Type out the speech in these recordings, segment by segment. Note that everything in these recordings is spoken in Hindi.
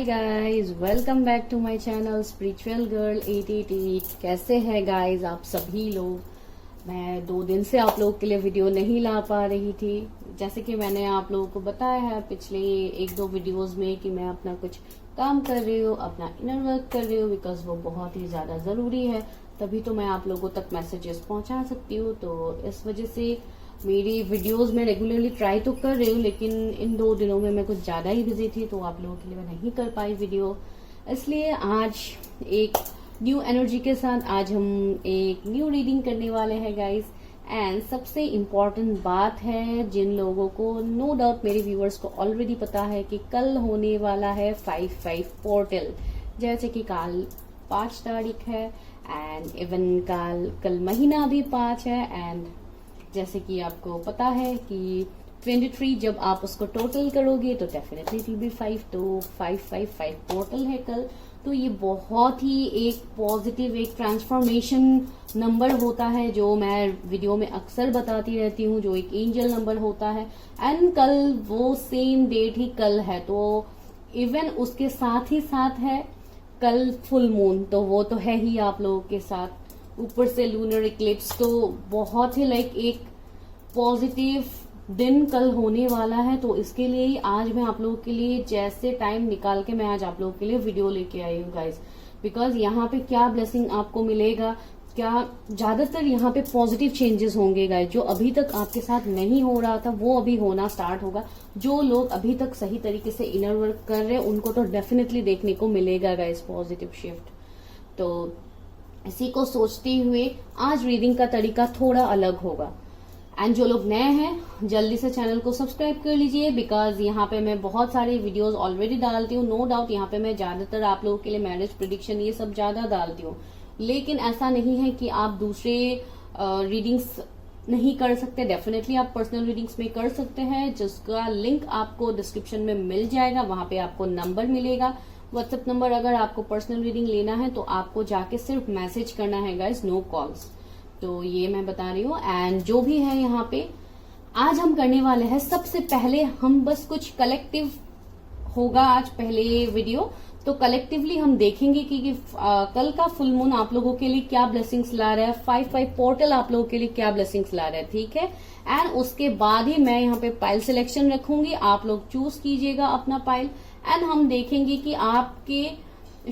Hi guys, welcome back to my channel spiritual girl 888। कैसे हैं गाइस आप सभी लोग। मैं 2 दिन से आप लोगों के लिए वीडियो नहीं ला पा रही थी। जैसे कि मैंने आप लोगों को बताया है पिछले 1-2 वीडियोस में कि मैं अपना कुछ काम कर रही हूँ, अपना इनर वर्क कर रही हूँ, बिकॉज वो बहुत ही ज्यादा जरूरी है। तभी तो मैं आप लोगों तक मैसेजेस पहुंचा सकती हूँ। तो इस वजह से मेरी वीडियोस में रेगुलरली ट्राई तो कर रही हूँ, लेकिन इन 2 दिनों में मैं कुछ ज्यादा ही बिजी थी, तो आप लोगों के लिए मैं नहीं कर पाई वीडियो। इसलिए आज एक न्यू एनर्जी के साथ आज हम एक न्यू रीडिंग करने वाले हैं गाइस। एंड सबसे इम्पोर्टेंट बात है, जिन लोगों को नो डाउट मेरे व्यूअर्स को ऑलरेडी पता है कि कल होने वाला है 5/5 पोर्टल। जैसे कि कल 5 तारीख है एंड इवन कल महीना भी 5 है। एंड जैसे कि आपको पता है कि 23 जब आप उसको टोटल करोगे तो डेफिनेटली इट विल बी 5, तो 5/5 पोर्टल है कल। तो ये बहुत ही एक पॉजिटिव एक ट्रांसफॉर्मेशन नंबर होता है, जो मैं वीडियो में अक्सर बताती रहती हूँ, जो एक एंजल नंबर होता है। एंड कल वो सेम डेट ही कल है, तो इवन उसके साथ ही साथ है कल फुल मून, तो वो तो है ही आप लोगों के साथ। ऊपर से लूनर इक्लिप्स, तो बहुत ही लाइक एक पॉजिटिव दिन कल होने वाला है। तो इसके लिए ही आज मैं आप लोगों के लिए जैसे टाइम निकाल के मैं आज आप लोगों के लिए वीडियो लेके आई हूँ गाइस। बिकॉज यहाँ पे क्या ब्लेसिंग आपको मिलेगा, क्या ज्यादातर यहाँ पे पॉजिटिव चेंजेस होंगे गाइस। जो अभी तक आपके साथ नहीं हो रहा था वो अभी होना स्टार्ट होगा। जो लोग अभी तक सही तरीके से इनर वर्क कर रहे हैं उनको तो डेफिनेटली देखने को मिलेगा गाइस पॉजिटिव शिफ्ट। तो इसी को सोचते हुए आज रीडिंग का तरीका थोड़ा अलग होगा। एंड जो लोग नए हैं जल्दी से चैनल को सब्सक्राइब कर लीजिए, बिकॉज यहाँ पे मैं बहुत सारे वीडियोस ऑलरेडी डालती हूँ। नो डाउट यहाँ पे मैं ज्यादातर आप लोगों के लिए मैरिज प्रिडिक्शन ये सब ज्यादा डालती हूँ, लेकिन ऐसा नहीं है कि आप दूसरे रीडिंग्स नहीं कर सकते। डेफिनेटली आप पर्सनल रीडिंग्स में कर सकते हैं, जिसका लिंक आपको डिस्क्रिप्शन में मिल जाएगा। वहां पे आपको नंबर मिलेगा, व्हाट्सएप नंबर। अगर आपको पर्सनल रीडिंग लेना है तो आपको जाके सिर्फ मैसेज करना है गाइस, नो कॉल्स। तो ये मैं बता रही हूँ। एंड जो भी है यहाँ पे आज हम करने वाले हैं, सबसे पहले हम बस कुछ कलेक्टिव होगा आज पहले वीडियो। तो कलेक्टिवली हम देखेंगे कि कल का फुल मून आप लोगों के लिए क्या ब्लेसिंग्स ला रहा है, 5/5 पोर्टल आप लोगों के लिए क्या ब्लेसिंग्स ला रहा है, ठीक है। एंड उसके बाद ही मैं यहाँ पे पाइल सिलेक्शन रखूंगी, आप लोग चूज कीजिएगा अपना पाइल। एंड हम देखेंगे कि आपके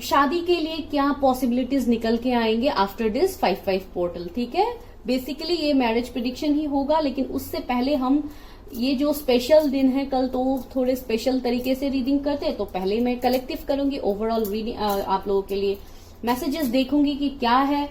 शादी के लिए क्या पॉसिबिलिटीज निकल के आएंगे आफ्टर दिस 5/5 पोर्टल, ठीक है। बेसिकली ये मैरिज प्रिडिक्शन ही होगा, लेकिन उससे पहले हम ये जो स्पेशल दिन है कल, तो थोड़े स्पेशल तरीके से रीडिंग करते हैं। तो पहले मैं कलेक्टिव करूंगी ओवरऑल रीडिंग, आप लोगों के लिए मैसेजेस देखूंगी कि क्या है।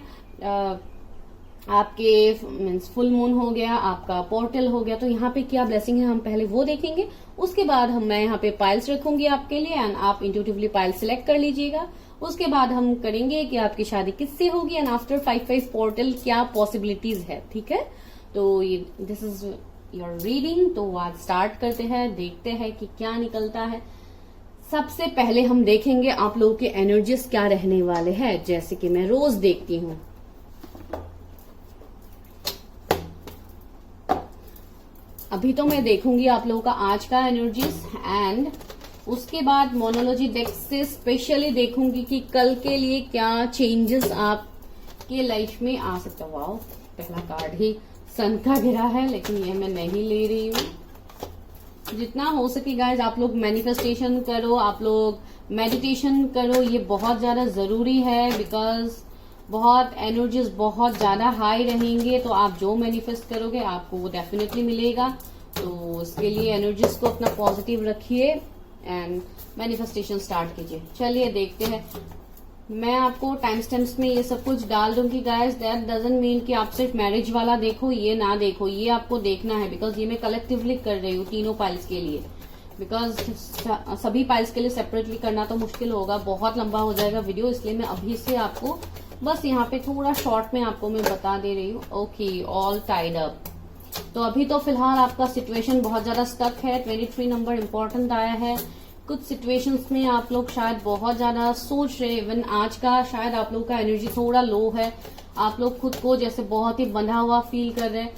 आपके मीन्स फुल मून हो गया, आपका पोर्टल हो गया, तो यहाँ पे क्या ब्लेसिंग है हम पहले वो देखेंगे। उसके बाद मैं यहाँ पे पाइल्स रखूंगी आपके लिए, एंड आप इंट्यूटिवली पाइल सिलेक्ट कर लीजिएगा। उसके बाद हम करेंगे कि आपकी शादी किससे होगी एंड आफ्टर 5/5 पोर्टल क्या पॉसिबिलिटीज है, ठीक है। तो दिस इज योर रीडिंग। तो आज स्टार्ट करते हैं, देखते हैं कि क्या निकलता है। सबसे पहले हम देखेंगे आप लोगों के एनर्जीज क्या रहने वाले हैं, जैसे कि मैं रोज देखती हूँ। अभी तो मैं देखूंगी आप लोगों का आज का एनर्जीज, एंड उसके बाद मोनोलॉजी डेक से स्पेशली देखूंगी कि कल के लिए क्या चेंजेस आपके लाइफ में आ सकता है। वाओ, पहला कार्ड ही सन का गिरा है, लेकिन ये मैं नहीं ले रही हूँ। जितना हो सके गाइज आप लोग मैनिफेस्टेशन करो, आप लोग मेडिटेशन करो, ये बहुत ज्यादा जरूरी है। बिकॉज बहुत एनर्जीज बहुत ज्यादा हाई रहेंगे, तो आप जो मैनिफेस्ट करोगे आपको वो डेफिनेटली मिलेगा। तो इसके लिए एनर्जीज को अपना पॉजिटिव रखिए एंड मैनिफेस्टेशन स्टार्ट कीजिए। चलिए देखते हैं। मैं आपको टाइम स्टैम्प्स में ये सब कुछ डाल दूंगी गाइस। दैट डजंट मीन कि आप सिर्फ मैरिज वाला देखो, ये ना देखो, ये आपको देखना है। बिकॉज ये मैं कलेक्टिवली कर रही हूँ तीनों पाइल्स के लिए। बिकॉज सभी पाइल्स के लिए सेपरेटली करना तो मुश्किल होगा, बहुत लंबा हो जाएगा वीडियो, इसलिए मैं अभी से आपको बस यहाँ पे थोड़ा शॉर्ट में आपको मैं बता दे रही हूँ। Okay, all tied up. तो अभी तो फिलहाल आपका सिचुएशन बहुत ज्यादा स्टक है। 23 नंबर इम्पोर्टेंट आया है। कुछ सिचुएशंस में आप लोग शायद बहुत ज्यादा सोच रहे, इवन आज का शायद आप लोग का एनर्जी थोड़ा लो है। आप लोग खुद को जैसे बहुत ही बंधा हुआ फील कर रहे हैं।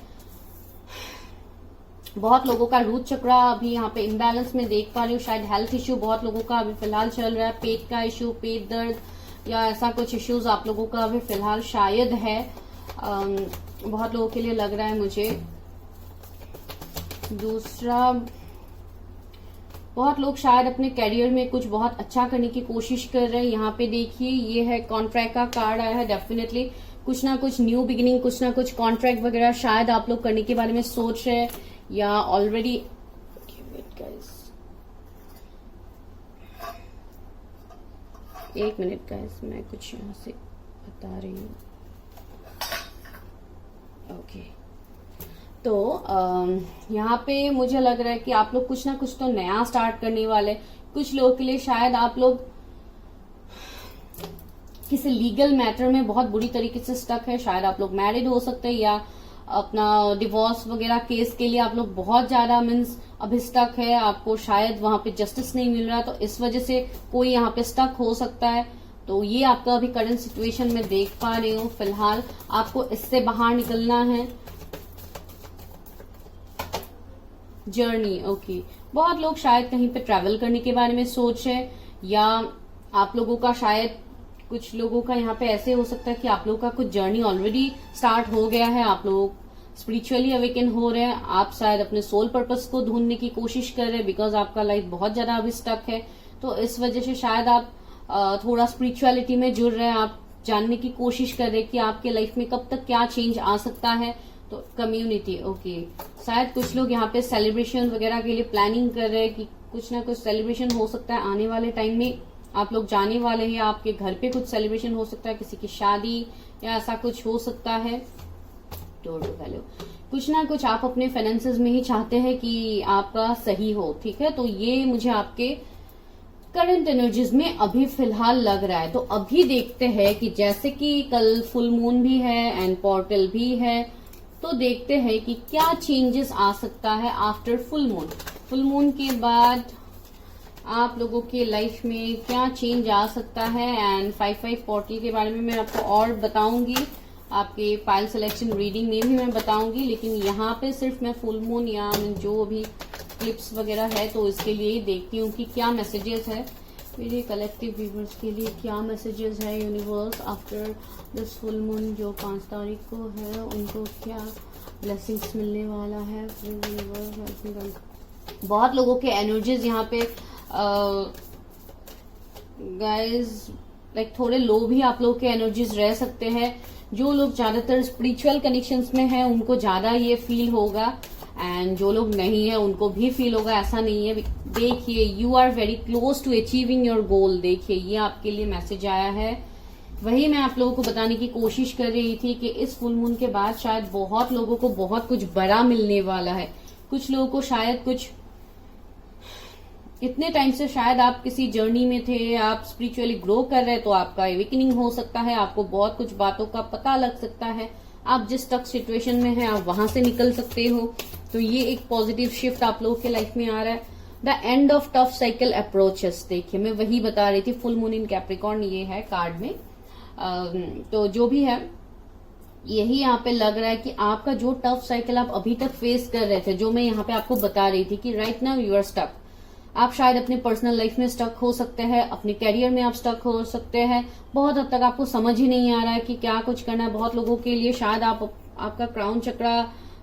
बहुत लोगों का रूट चक्रा अभी यहाँ पे इम्बैलेंस में देख पा रही हूँ। शायद हेल्थ इश्यू बहुत लोगों का अभी फिलहाल चल रहा है, पेट का इश्यू, पेट दर्द या ऐसा कुछ इश्यूज आप लोगों का अभी फिलहाल शायद है। बहुत लोगों के लिए लग रहा है मुझे। दूसरा, बहुत लोग शायद अपने करियर में कुछ बहुत अच्छा करने की कोशिश कर रहे हैं। यहाँ पे देखिए ये है कॉन्ट्रैक्ट का कार्ड आया है। डेफिनेटली कुछ ना कुछ न्यू बिगिनिंग, कुछ ना कुछ कॉन्ट्रैक्ट वगैरह शायद आप लोग करने के बारे में सोच रहे हैं या ऑलरेडी। एक मिनट गाइस, मैं कुछ यहाँ से बता रही हूँ। ओके, तो यहाँ पे मुझे लग रहा है कि आप लोग कुछ ना कुछ तो नया स्टार्ट करने वाले। कुछ लोगों के लिए शायद आप लोग किसी लीगल मैटर में बहुत बुरी तरीके से स्टक है। शायद आप लोग मैरिड हो सकते हैं या अपना डिवोर्स वगैरह केस के लिए आप लोग बहुत ज्यादा मीन्स अभी स्टक है। आपको शायद वहां पे जस्टिस नहीं मिल रहा, तो इस वजह से कोई यहाँ पे स्टक हो सकता है। तो ये आपका अभी करंट सिचुएशन में देख पा रही हूँ। फिलहाल आपको इससे बाहर निकलना है। Journey, okay. बहुत लोग शायद कहीं पे ट्रैवल करने के बारे में सोच रहे, या आप लोगों का शायद कुछ लोगों का यहाँ पे ऐसे हो सकता है कि आप लोगों का कुछ जर्नी ऑलरेडी स्टार्ट हो गया है। आप लोग स्पिरिचुअली अवेकन हो रहे हैं। आप शायद अपने सोल पर्पस को ढूंढने की कोशिश कर रहे हैं, बिकॉज आपका लाइफ बहुत ज्यादा अभी स्टक है। तो इस वजह से शायद आप थोड़ा स्पिरिचुअलिटी में जुड़ रहे हैं। आप जानने की कोशिश कर रहे हैं कि आपके लाइफ में कब तक क्या चेंज आ सकता है। तो कम्युनिटी, ओके। शायद कुछ लोग यहाँ पे सेलिब्रेशन वगैरह के लिए प्लानिंग कर रहे हैं कि कुछ ना कुछ सेलिब्रेशन हो सकता है आने वाले टाइम में। आप लोग जाने वाले हैं, आपके घर पे कुछ सेलिब्रेशन हो सकता है, किसी की शादी या ऐसा कुछ हो सकता है। वैल्यू कुछ ना कुछ आप अपने फाइनेंसेस में ही चाहते हैं कि आपका सही हो, ठीक है। तो ये मुझे आपके करंट एनर्जीज में अभी फिलहाल लग रहा है। तो अभी देखते हैं कि जैसे कि कल फुल मून भी है एंड पोर्टल भी है, तो देखते हैं कि क्या चेंजेस आ सकता है after full moon. Full moon के बाद आप लोगों के लाइफ में क्या चेंज आ सकता है। एंड 5/5 पोर्टल के बारे में मैं आपको और बताऊंगी, आपके पाइल सिलेक्शन रीडिंग में भी मैं बताऊंगी। लेकिन यहाँ पे सिर्फ मैं फुल मून या जो भी क्लिप्स वगैरह है तो इसके लिए ही देखती हूँ कि क्या मैसेजेस है मेरे कलेक्टिव व्यूअर्स के लिए, क्या मैसेजेस है universe after this full moon जो 5 तारीख को है, उनको क्या ब्लेसिंग्स मिलने वाला है। बहुत लोगों के एनर्जीज यहाँ पे गाइज लाइक थोड़े लो भी आप लोगों के एनर्जीज रह सकते हैं। जो लोग ज्यादातर स्पिरिचुअल कनेक्शंस में हैं उनको ज्यादा ये फील होगा, एंड जो लोग नहीं है उनको भी फील होगा, ऐसा नहीं है। देखिए, you are very close to achieving your goal. देखिए, ये आपके लिए मैसेज आया है। वही मैं आप लोगों को बताने की कोशिश कर रही थी कि इस फुल मून के बाद शायद बहुत लोगों को बहुत कुछ बड़ा मिलने वाला है। कुछ लोगों को शायद कुछ इतने टाइम से शायद आप किसी जर्नी में थे, आप स्पिरिचुअली ग्रो कर रहे हैं, तो आपका एवेकनिंग हो सकता है। आपको बहुत कुछ बातों का पता लग सकता है। आप जिस टफ सिचुएशन में हैं आप वहां से निकल सकते हो। तो ये एक पॉजिटिव शिफ्ट आप लोगों के लाइफ में आ रहा है। The end of tough cycle approaches. देखिए, मैं वही बता रही थी, फुल मून इन कैप्रिकॉर्न ये है कार्ड में। तो जो भी है यही यहाँ पे लग रहा है कि आपका जो टफ साइकिल आप अभी तक फेस कर रहे थे, जो मैं यहाँ पे आपको बता रही थी कि right now you are stuck. आप शायद अपने पर्सनल लाइफ में स्टक हो सकते हैं, अपने करियर में आप स्टक हो सकते हैं। बहुत हद तक आपको समझ ही नहीं आ रहा है कि क्या कुछ करना है। बहुत लोगों के लिए शायद आपका क्राउन चक्रा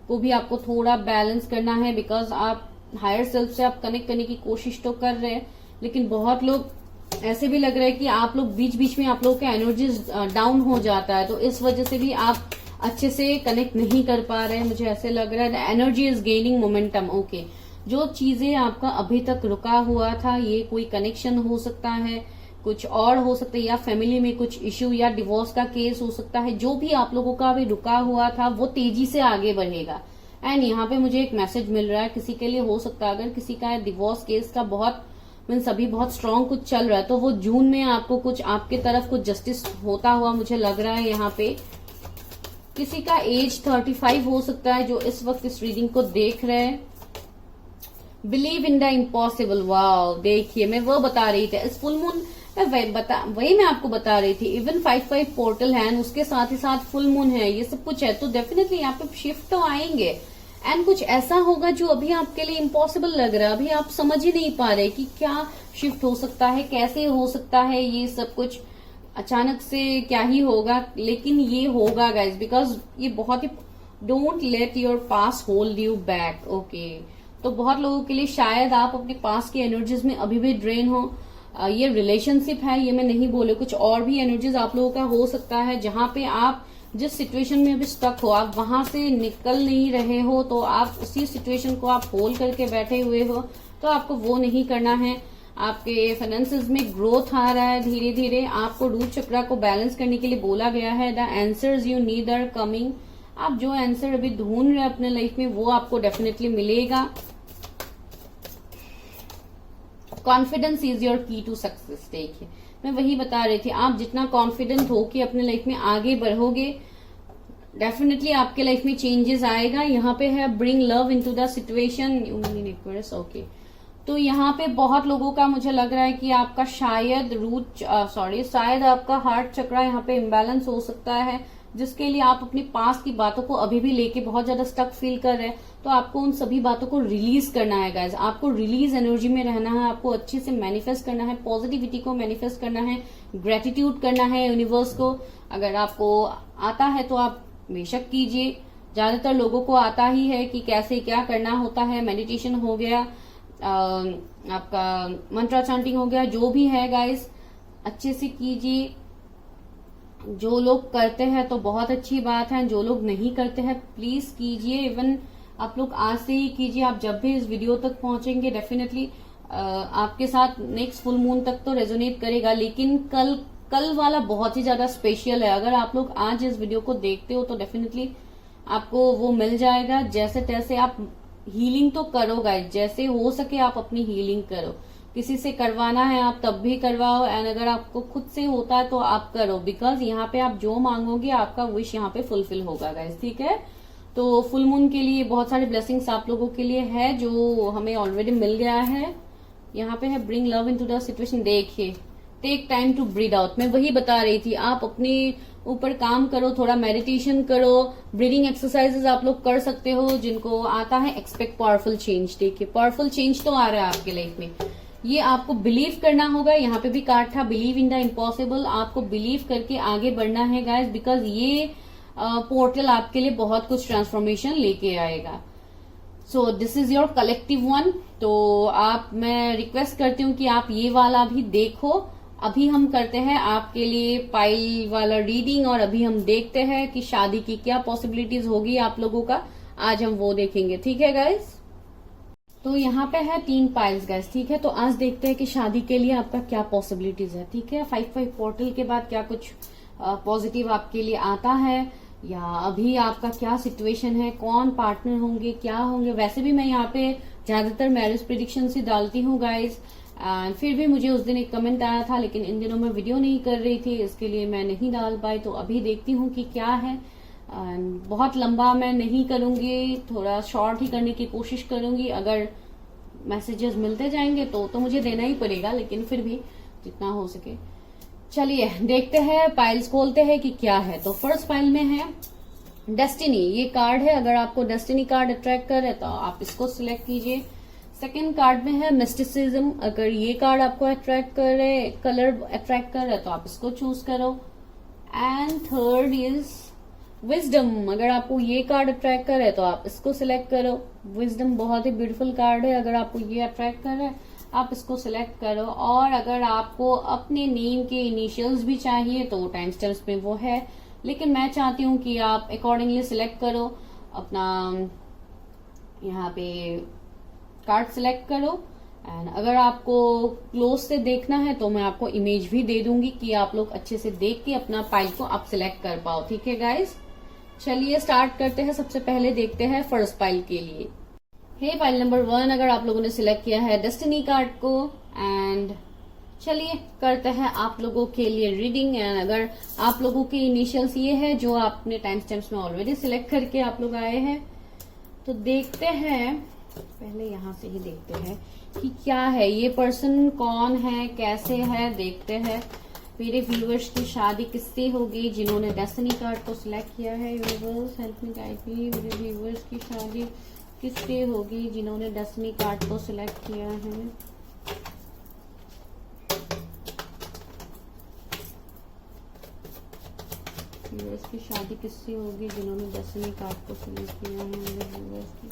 को भी आपको थोड़ा बैलेंस करना है, बिकॉज आप हायर सेल्फ से आप कनेक्ट करने की कोशिश तो कर रहे हैं, लेकिन बहुत लोग ऐसे भी लग रहे हैं कि आप लोग बीच बीच में आप लोगों का एनर्जीज डाउन हो जाता है, तो इस वजह से भी आप अच्छे से कनेक्ट नहीं कर पा रहे हैं। मुझे ऐसे लग रहा है the energy is gaining momentum. Okay, जो चीजें आपका अभी तक रुका हुआ था, ये कोई कनेक्शन हो सकता है, कुछ और हो सकता है, या फैमिली में कुछ इश्यू या डिवोर्स का केस हो सकता है। जो भी आप लोगों का अभी रुका हुआ था वो तेजी से आगे बढ़ेगा। एंड यहाँ पे मुझे एक मैसेज मिल रहा है, किसी के लिए हो सकता है, अगर किसी का डिवोर्स केस का बहुत मीन्स अभी बहुत स्ट्रांग कुछ चल रहा है, तो वो जून में आपको कुछ आपके तरफ कुछ जस्टिस होता हुआ मुझे लग रहा है। यहाँ पे किसी का एज 35 हो सकता है जो इस वक्त इस रीडिंग को देख रहे हैं। Believe in the impossible. Wow, देखिए मैं वो बता रही थी इस फुल मून वही मैं आपको बता रही थी। इवन 5/5 पोर्टल है, उसके साथ ही साथ फुल मून है, ये सब कुछ है, तो डेफिनेटली यहाँ पे शिफ्ट तो आएंगे। एंड कुछ ऐसा होगा जो अभी आपके लिए इम्पॉसिबल लग रहा है, अभी आप समझ ही नहीं पा रहे कि क्या शिफ्ट हो सकता है, कैसे हो सकता है, ये सब कुछ अचानक से क्या ही होगा, लेकिन ये होगा गाइज, बिकॉज ये बहुत ही, don't let your past hold you back. Okay, तो बहुत लोगों के लिए शायद आप अपने पास की एनर्जीज में अभी भी ड्रेन हो। ये रिलेशनशिप है, ये मैं नहीं बोले, कुछ और भी एनर्जीज आप लोगों का हो सकता है, जहां पे आप जिस सिचुएशन में अभी स्टक हो, आप वहां से निकल नहीं रहे हो, तो आप उसी सिचुएशन को आप होल्ड करके बैठे हुए हो, तो आपको वो नहीं करना है। आपके फाइनेंसेस में ग्रोथ आ रहा है धीरे धीरे, आपको रूट चक्रा को बैलेंस करने के लिए बोला गया है। The answers you need are coming. आप जो आंसर अभी ढूंढ रहे हैं अपने लाइफ में, वो आपको डेफिनेटली मिलेगा। कॉन्फिडेंस इज योर की टू सक्सेस। देखिए, मैं वही बता रही थी, आप जितना कॉन्फिडेंट हो कि अपने लाइफ में आगे बढ़ोगे, डेफिनेटली आपके लाइफ में चेंजेस आएगा। यहाँ पे है bring love into the situation. Okay, तो यहाँ पे बहुत लोगों का मुझे लग रहा है कि आपका शायद शायद आपका हार्ट चक्रा यहाँ पे इम्बैलेंस हो सकता है, जिसके लिए आप अपनी पास की बातों को अभी भी लेके बहुत ज्यादा स्टक फील कर रहे हैं। तो आपको उन सभी बातों को रिलीज करना है गाइज, आपको रिलीज एनर्जी में रहना है, आपको अच्छे से मैनिफेस्ट करना है, पॉजिटिविटी को मैनिफेस्ट करना है, ग्रेटिट्यूड करना है यूनिवर्स को। अगर आपको आता है तो आप बेशक कीजिए, ज्यादातर लोगों को आता ही है कि कैसे क्या करना होता है। मेडिटेशन हो गया, आपका मंत्रा चांटिंग हो गया, जो भी है गाइज अच्छे से कीजिए। जो लोग करते हैं तो बहुत अच्छी बात है, जो लोग नहीं करते हैं प्लीज कीजिए। इवन आप लोग आज से ही कीजिए, आप जब भी इस वीडियो तक पहुंचेंगे डेफिनेटली आपके साथ नेक्स्ट फुल मून तक तो रेजोनेट करेगा, लेकिन कल वाला बहुत ही ज्यादा स्पेशल है। अगर आप लोग आज इस वीडियो को देखते हो तो डेफिनेटली आपको वो मिल जाएगा। जैसे तैसे आप हीलिंग तो करो गाइस, जैसे हो सके आप अपनी हीलिंग करो। किसी से करवाना है आप तब भी करवाओ, एंड अगर आपको खुद से होता है तो आप करो, बिकॉज यहाँ पे आप जो मांगोगे आपका विश यहाँ पे फुलफिल होगा गाइस, ठीक है। तो फुल मून के लिए बहुत सारे ब्लेसिंग्स आप लोगों के लिए है, जो हमें ऑलरेडी मिल गया है। यहाँ पे है bring love into the situation. देखिए, take time to breathe out. मैं वही बता रही थी, आप अपने ऊपर काम करो, थोड़ा मेडिटेशन करो, ब्रीदिंग एक्सरसाइजेस आप लोग कर सकते हो। जिनको आता है एक्सपेक्ट पावरफुल चेंज। देखिए, पावरफुल चेंज तो आ रहा है आपके लाइफ में, ये आपको बिलीव करना होगा। यहाँ पे भी कार्ड था बिलीव इन द इम्पॉसिबल। आपको बिलीव करके आगे बढ़ना है गाइस, बिकॉज ये पोर्टल आपके लिए बहुत कुछ ट्रांसफॉर्मेशन लेके आएगा। So this is your collective one. तो मैं रिक्वेस्ट करती हूँ कि आप ये वाला भी देखो। अभी हम करते हैं आपके लिए पाइल वाला रीडिंग, और अभी हम देखते हैं कि शादी की क्या पॉसिबिलिटीज होगी आप लोगों का। आज हम वो देखेंगे, ठीक है गाइस। तो यहाँ पे है 3 पाइल्स गाइस, ठीक है। तो आज देखते हैं कि शादी के लिए आपका क्या पॉसिबिलिटीज है, ठीक है। 5-5 पोर्टल के बाद क्या कुछ पॉजिटिव आपके लिए आता है, या अभी आपका क्या सिचुएशन है, कौन पार्टनर होंगे, क्या होंगे। वैसे भी मैं यहाँ पे ज्यादातर मैरिज प्रिडिक्शन ही डालती हूँ गाइज, एंड फिर भी मुझे उस दिन एक कमेंट आया था, लेकिन इन दिनों मैं वीडियो नहीं कर रही थी, इसके लिए मैं नहीं डाल पाई। तो अभी देखती हूँ कि क्या है। बहुत लंबा मैं नहीं करूंगी, थोड़ा शॉर्ट ही करने की कोशिश करूंगी। अगर मैसेजेस मिलते जाएंगे तो मुझे देना ही पड़ेगा, लेकिन फिर भी जितना हो सके। चलिए देखते हैं, पाइल्स खोलते हैं कि क्या है। तो फर्स्ट पाइल में है डेस्टिनी, ये कार्ड है। अगर आपको डेस्टिनी कार्ड अट्रैक्ट करे तो आप इसको सिलेक्ट कीजिए। सेकेंड कार्ड में है मिस्टिसिज्म, अगर ये कार्ड आपको अट्रैक्ट करे, कलर अट्रैक्ट करे तो आप इसको चूज करो। एंड थर्ड इज विजडम, अगर आपको ये कार्ड अट्रैक्ट करे तो आप इसको सिलेक्ट करो। विजडम बहुत ही ब्यूटीफुल कार्ड है, अगर आपको ये अट्रैक्ट करे आप इसको सिलेक्ट करो। और अगर आपको अपने नेम के इनिशियल्स भी चाहिए तो टाइम स्टैम्प्स में वो है, लेकिन मैं चाहती हूँ कि आप अकॉर्डिंगली सिलेक्ट करो अपना, यहाँ पे कार्ड सिलेक्ट करो। एंड अगर आपको क्लोज से देखना है तो मैं आपको इमेज भी दे दूंगी कि आप लोग अच्छे से देख के अपना पाइल को आप सिलेक्ट कर पाओ, ठीक है गाइज। चलिए स्टार्ट करते हैं। सबसे पहले देखते हैं फर्स्ट पाइल के लिए। हे पाइल नंबर 1, अगर आप लोगों ने सिलेक्ट किया है डेस्टिनी कार्ड को, एंड चलिए करते हैं आप लोगों के लिए रीडिंग। एंड अगर आप लोगों के इनिशियल्स ये है जो आपने टाइम स्टैम्प्स में ऑलरेडी सिलेक्ट करके आप लोग आए हैं, तो देखते हैं, पहले यहाँ से ही देखते हैं कि क्या है, ये पर्सन कौन है, कैसे है, देखते हैं। मेरे व्यूवर्स की शादी किससे होगी जिन्होंने डेस्टिनी कार्ड को सिलेक्ट किया है। Universe help me guide me, मेरे व्यूवर्स की शादी किससे होगी जिन्होंने डेस्टिनी कार्ड को सिलेक्ट किया है। व्यूवर्स की शादी किससे होगी जिन्होंने डेस्टिनी कार्ड को सिलेक्ट किया है। मेरे व्यूवर्स की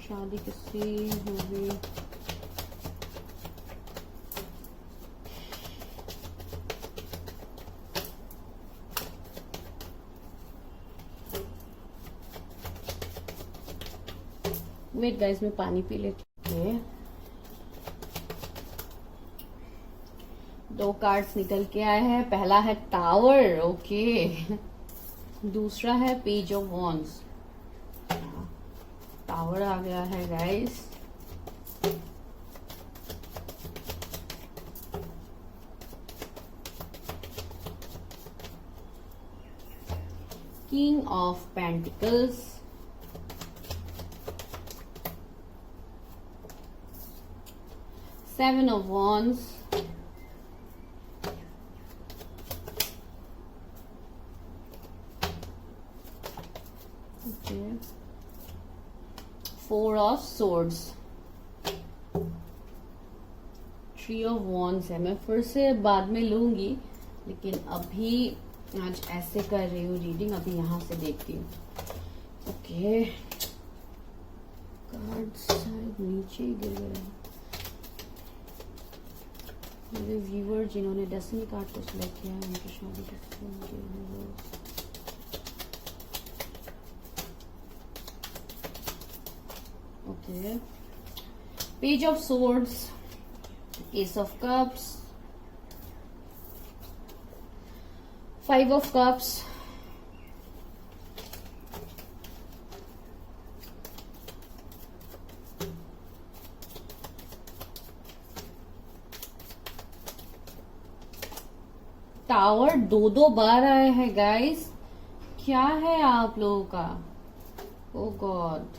शादी किससे होगी। वेट गाइस, मैं पानी पी लेती हूँ। दो कार्ड्स निकल के आए हैं। पहला है टावर, ओके। दूसरा है पेज ऑफ वॉन्ड्स। टावर आ गया है guys. King of pentacles, seven of wands, four of swords, three of wands है। मैं फिर से बाद में लूंगी, लेकिन अभी आज ऐसे कर रही हूँ रीडिंग। अभी यहां से देखती हूँ। ओके, कार्ड शायद नीचे ही गिर गया। मेरे व्यूअर जिन्होंने डेस्टिनी कार्ड को सिलेक्ट किया है उनकी शादी किससे होगी। Okay. Page of Swords, Ace of Cups, Five of Cups, tower दो बार आए हैं गाइस। क्या है आप लोगों का? ओ गॉड,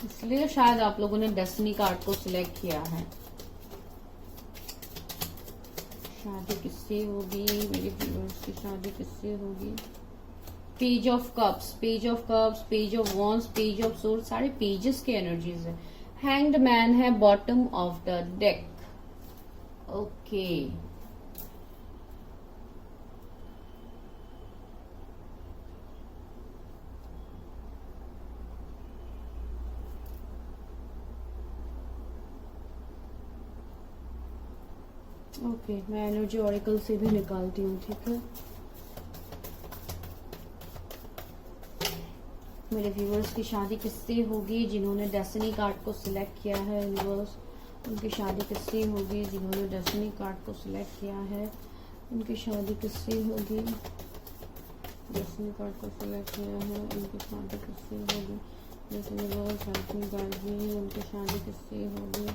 इसलिए शायद आप लोगों ने डेस्टिनी कार्ड को सिलेक्ट किया है। शादी किससे होगी, मेरे व्यूअर्स की शादी किससे होगी। Page of cups, page of cups, page of wands, page of swords, सारे पेजेस के एनर्जीज है। हैंग्ड मैन है bottom of the deck. Okay, okay, मैं एनर्जी ऑरिकल से भी निकालती हूँ, ठीक है। मेरे व्यूअर्स की शादी किससे होगी जिन्होंने डेस्टिनी कार्ड को सिलेक्ट किया है। व्यूअर्स, उनकी शादी किससे होगी जिन्होंने डेस्टिनी कार्ड को सिलेक्ट किया है। उनकी शादी किससे होगी। डेस्टिनी कार्ड को सिलेक्ट किया है, उनकी शादी किससे होगी। जैसे viewers help me guide me, उनकी शादी किससे होगी।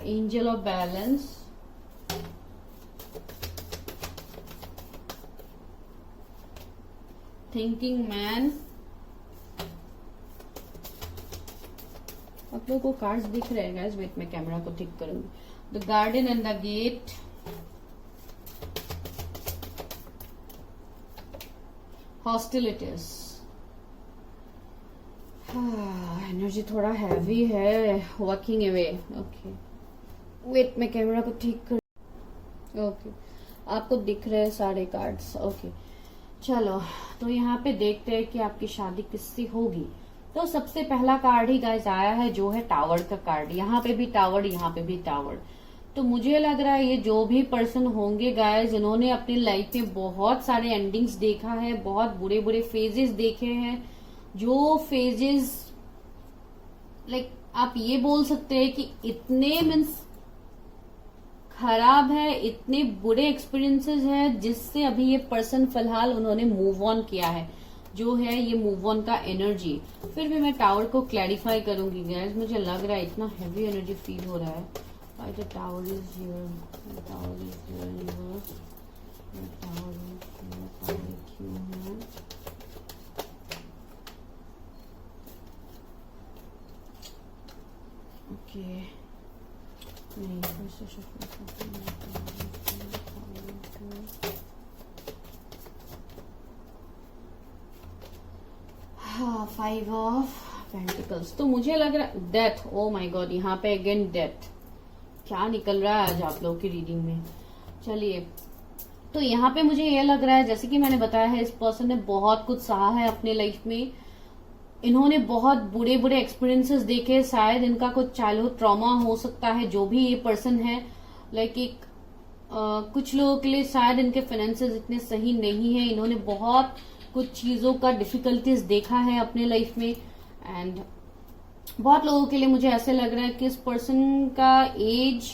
Angel of balance, thinking man. आप लोगों को कार्ड्स दिख रहे हैं गाइस? वेट, मैं कैमरा को ठीक करूंगी। The garden and the gate, hostilities. Energy थोड़ा हैवी है, वॉकिंग अवे। ओके, वेट, मैं कैमरा को ठीक कर। ओके, आपको दिख रहे हैं सारे कार्ड्स। ओके, चलो तो यहाँ पे देखते हैं कि आपकी शादी किससे होगी। तो सबसे पहला कार्ड ही गाइस आया है जो है टावर का कार्ड। यहाँ पे भी टावर, यहाँ पे भी टावर। तो मुझे लग रहा है ये जो भी पर्सन होंगे गाइस, जिन्होंने अपनी लाइफ में बहुत सारे एंडिंग्स देखा है, बहुत बुरे बुरे फेजेस देखे हैं, जो फेजेस लाइक आप ये बोल सकते हैं कि इतने मीन्स खराब है, इतने बुरे एक्सपीरियंसेस है, जिससे अभी ये पर्सन फिलहाल उन्होंने मूव ऑन किया है, जो है ये मूव ऑन का एनर्जी। फिर भी मैं टावर को क्लैरिफाई करूंगी गाइस। मुझे लग रहा है इतना हैवी एनर्जी फील हो रहा है। The tower is here, tower is here, tower is here, tower क्यों है। ओके, नहीं, फिर से shuffle करते हैं। हाँ, 5 ऑफ पेंटिकल्स। तो मुझे लग रहा है डेथ, ओ माय गॉड, यहाँ पे अगेन डेथ। क्या निकल रहा है आज आप लोगों की रीडिंग में। चलिए, तो यहाँ पे मुझे ये लग रहा है, जैसे कि मैंने बताया है, इस पर्सन ने बहुत कुछ सहा है अपने लाइफ में। इन्होंने बहुत बुरे बुरे एक्सपीरियंसेस देखे, शायद इनका कुछ चाइल्डहुड ट्रॉमा हो सकता है, जो भी ये पर्सन है। लाइक एक कुछ लोगों के लिए शायद इनके फाइनेंसेस इतने सही नहीं है। इन्होंने बहुत कुछ चीजों का डिफिकल्टीज देखा है अपने लाइफ में। एंड बहुत लोगों के लिए मुझे ऐसे लग रहा है कि इस पर्सन का एज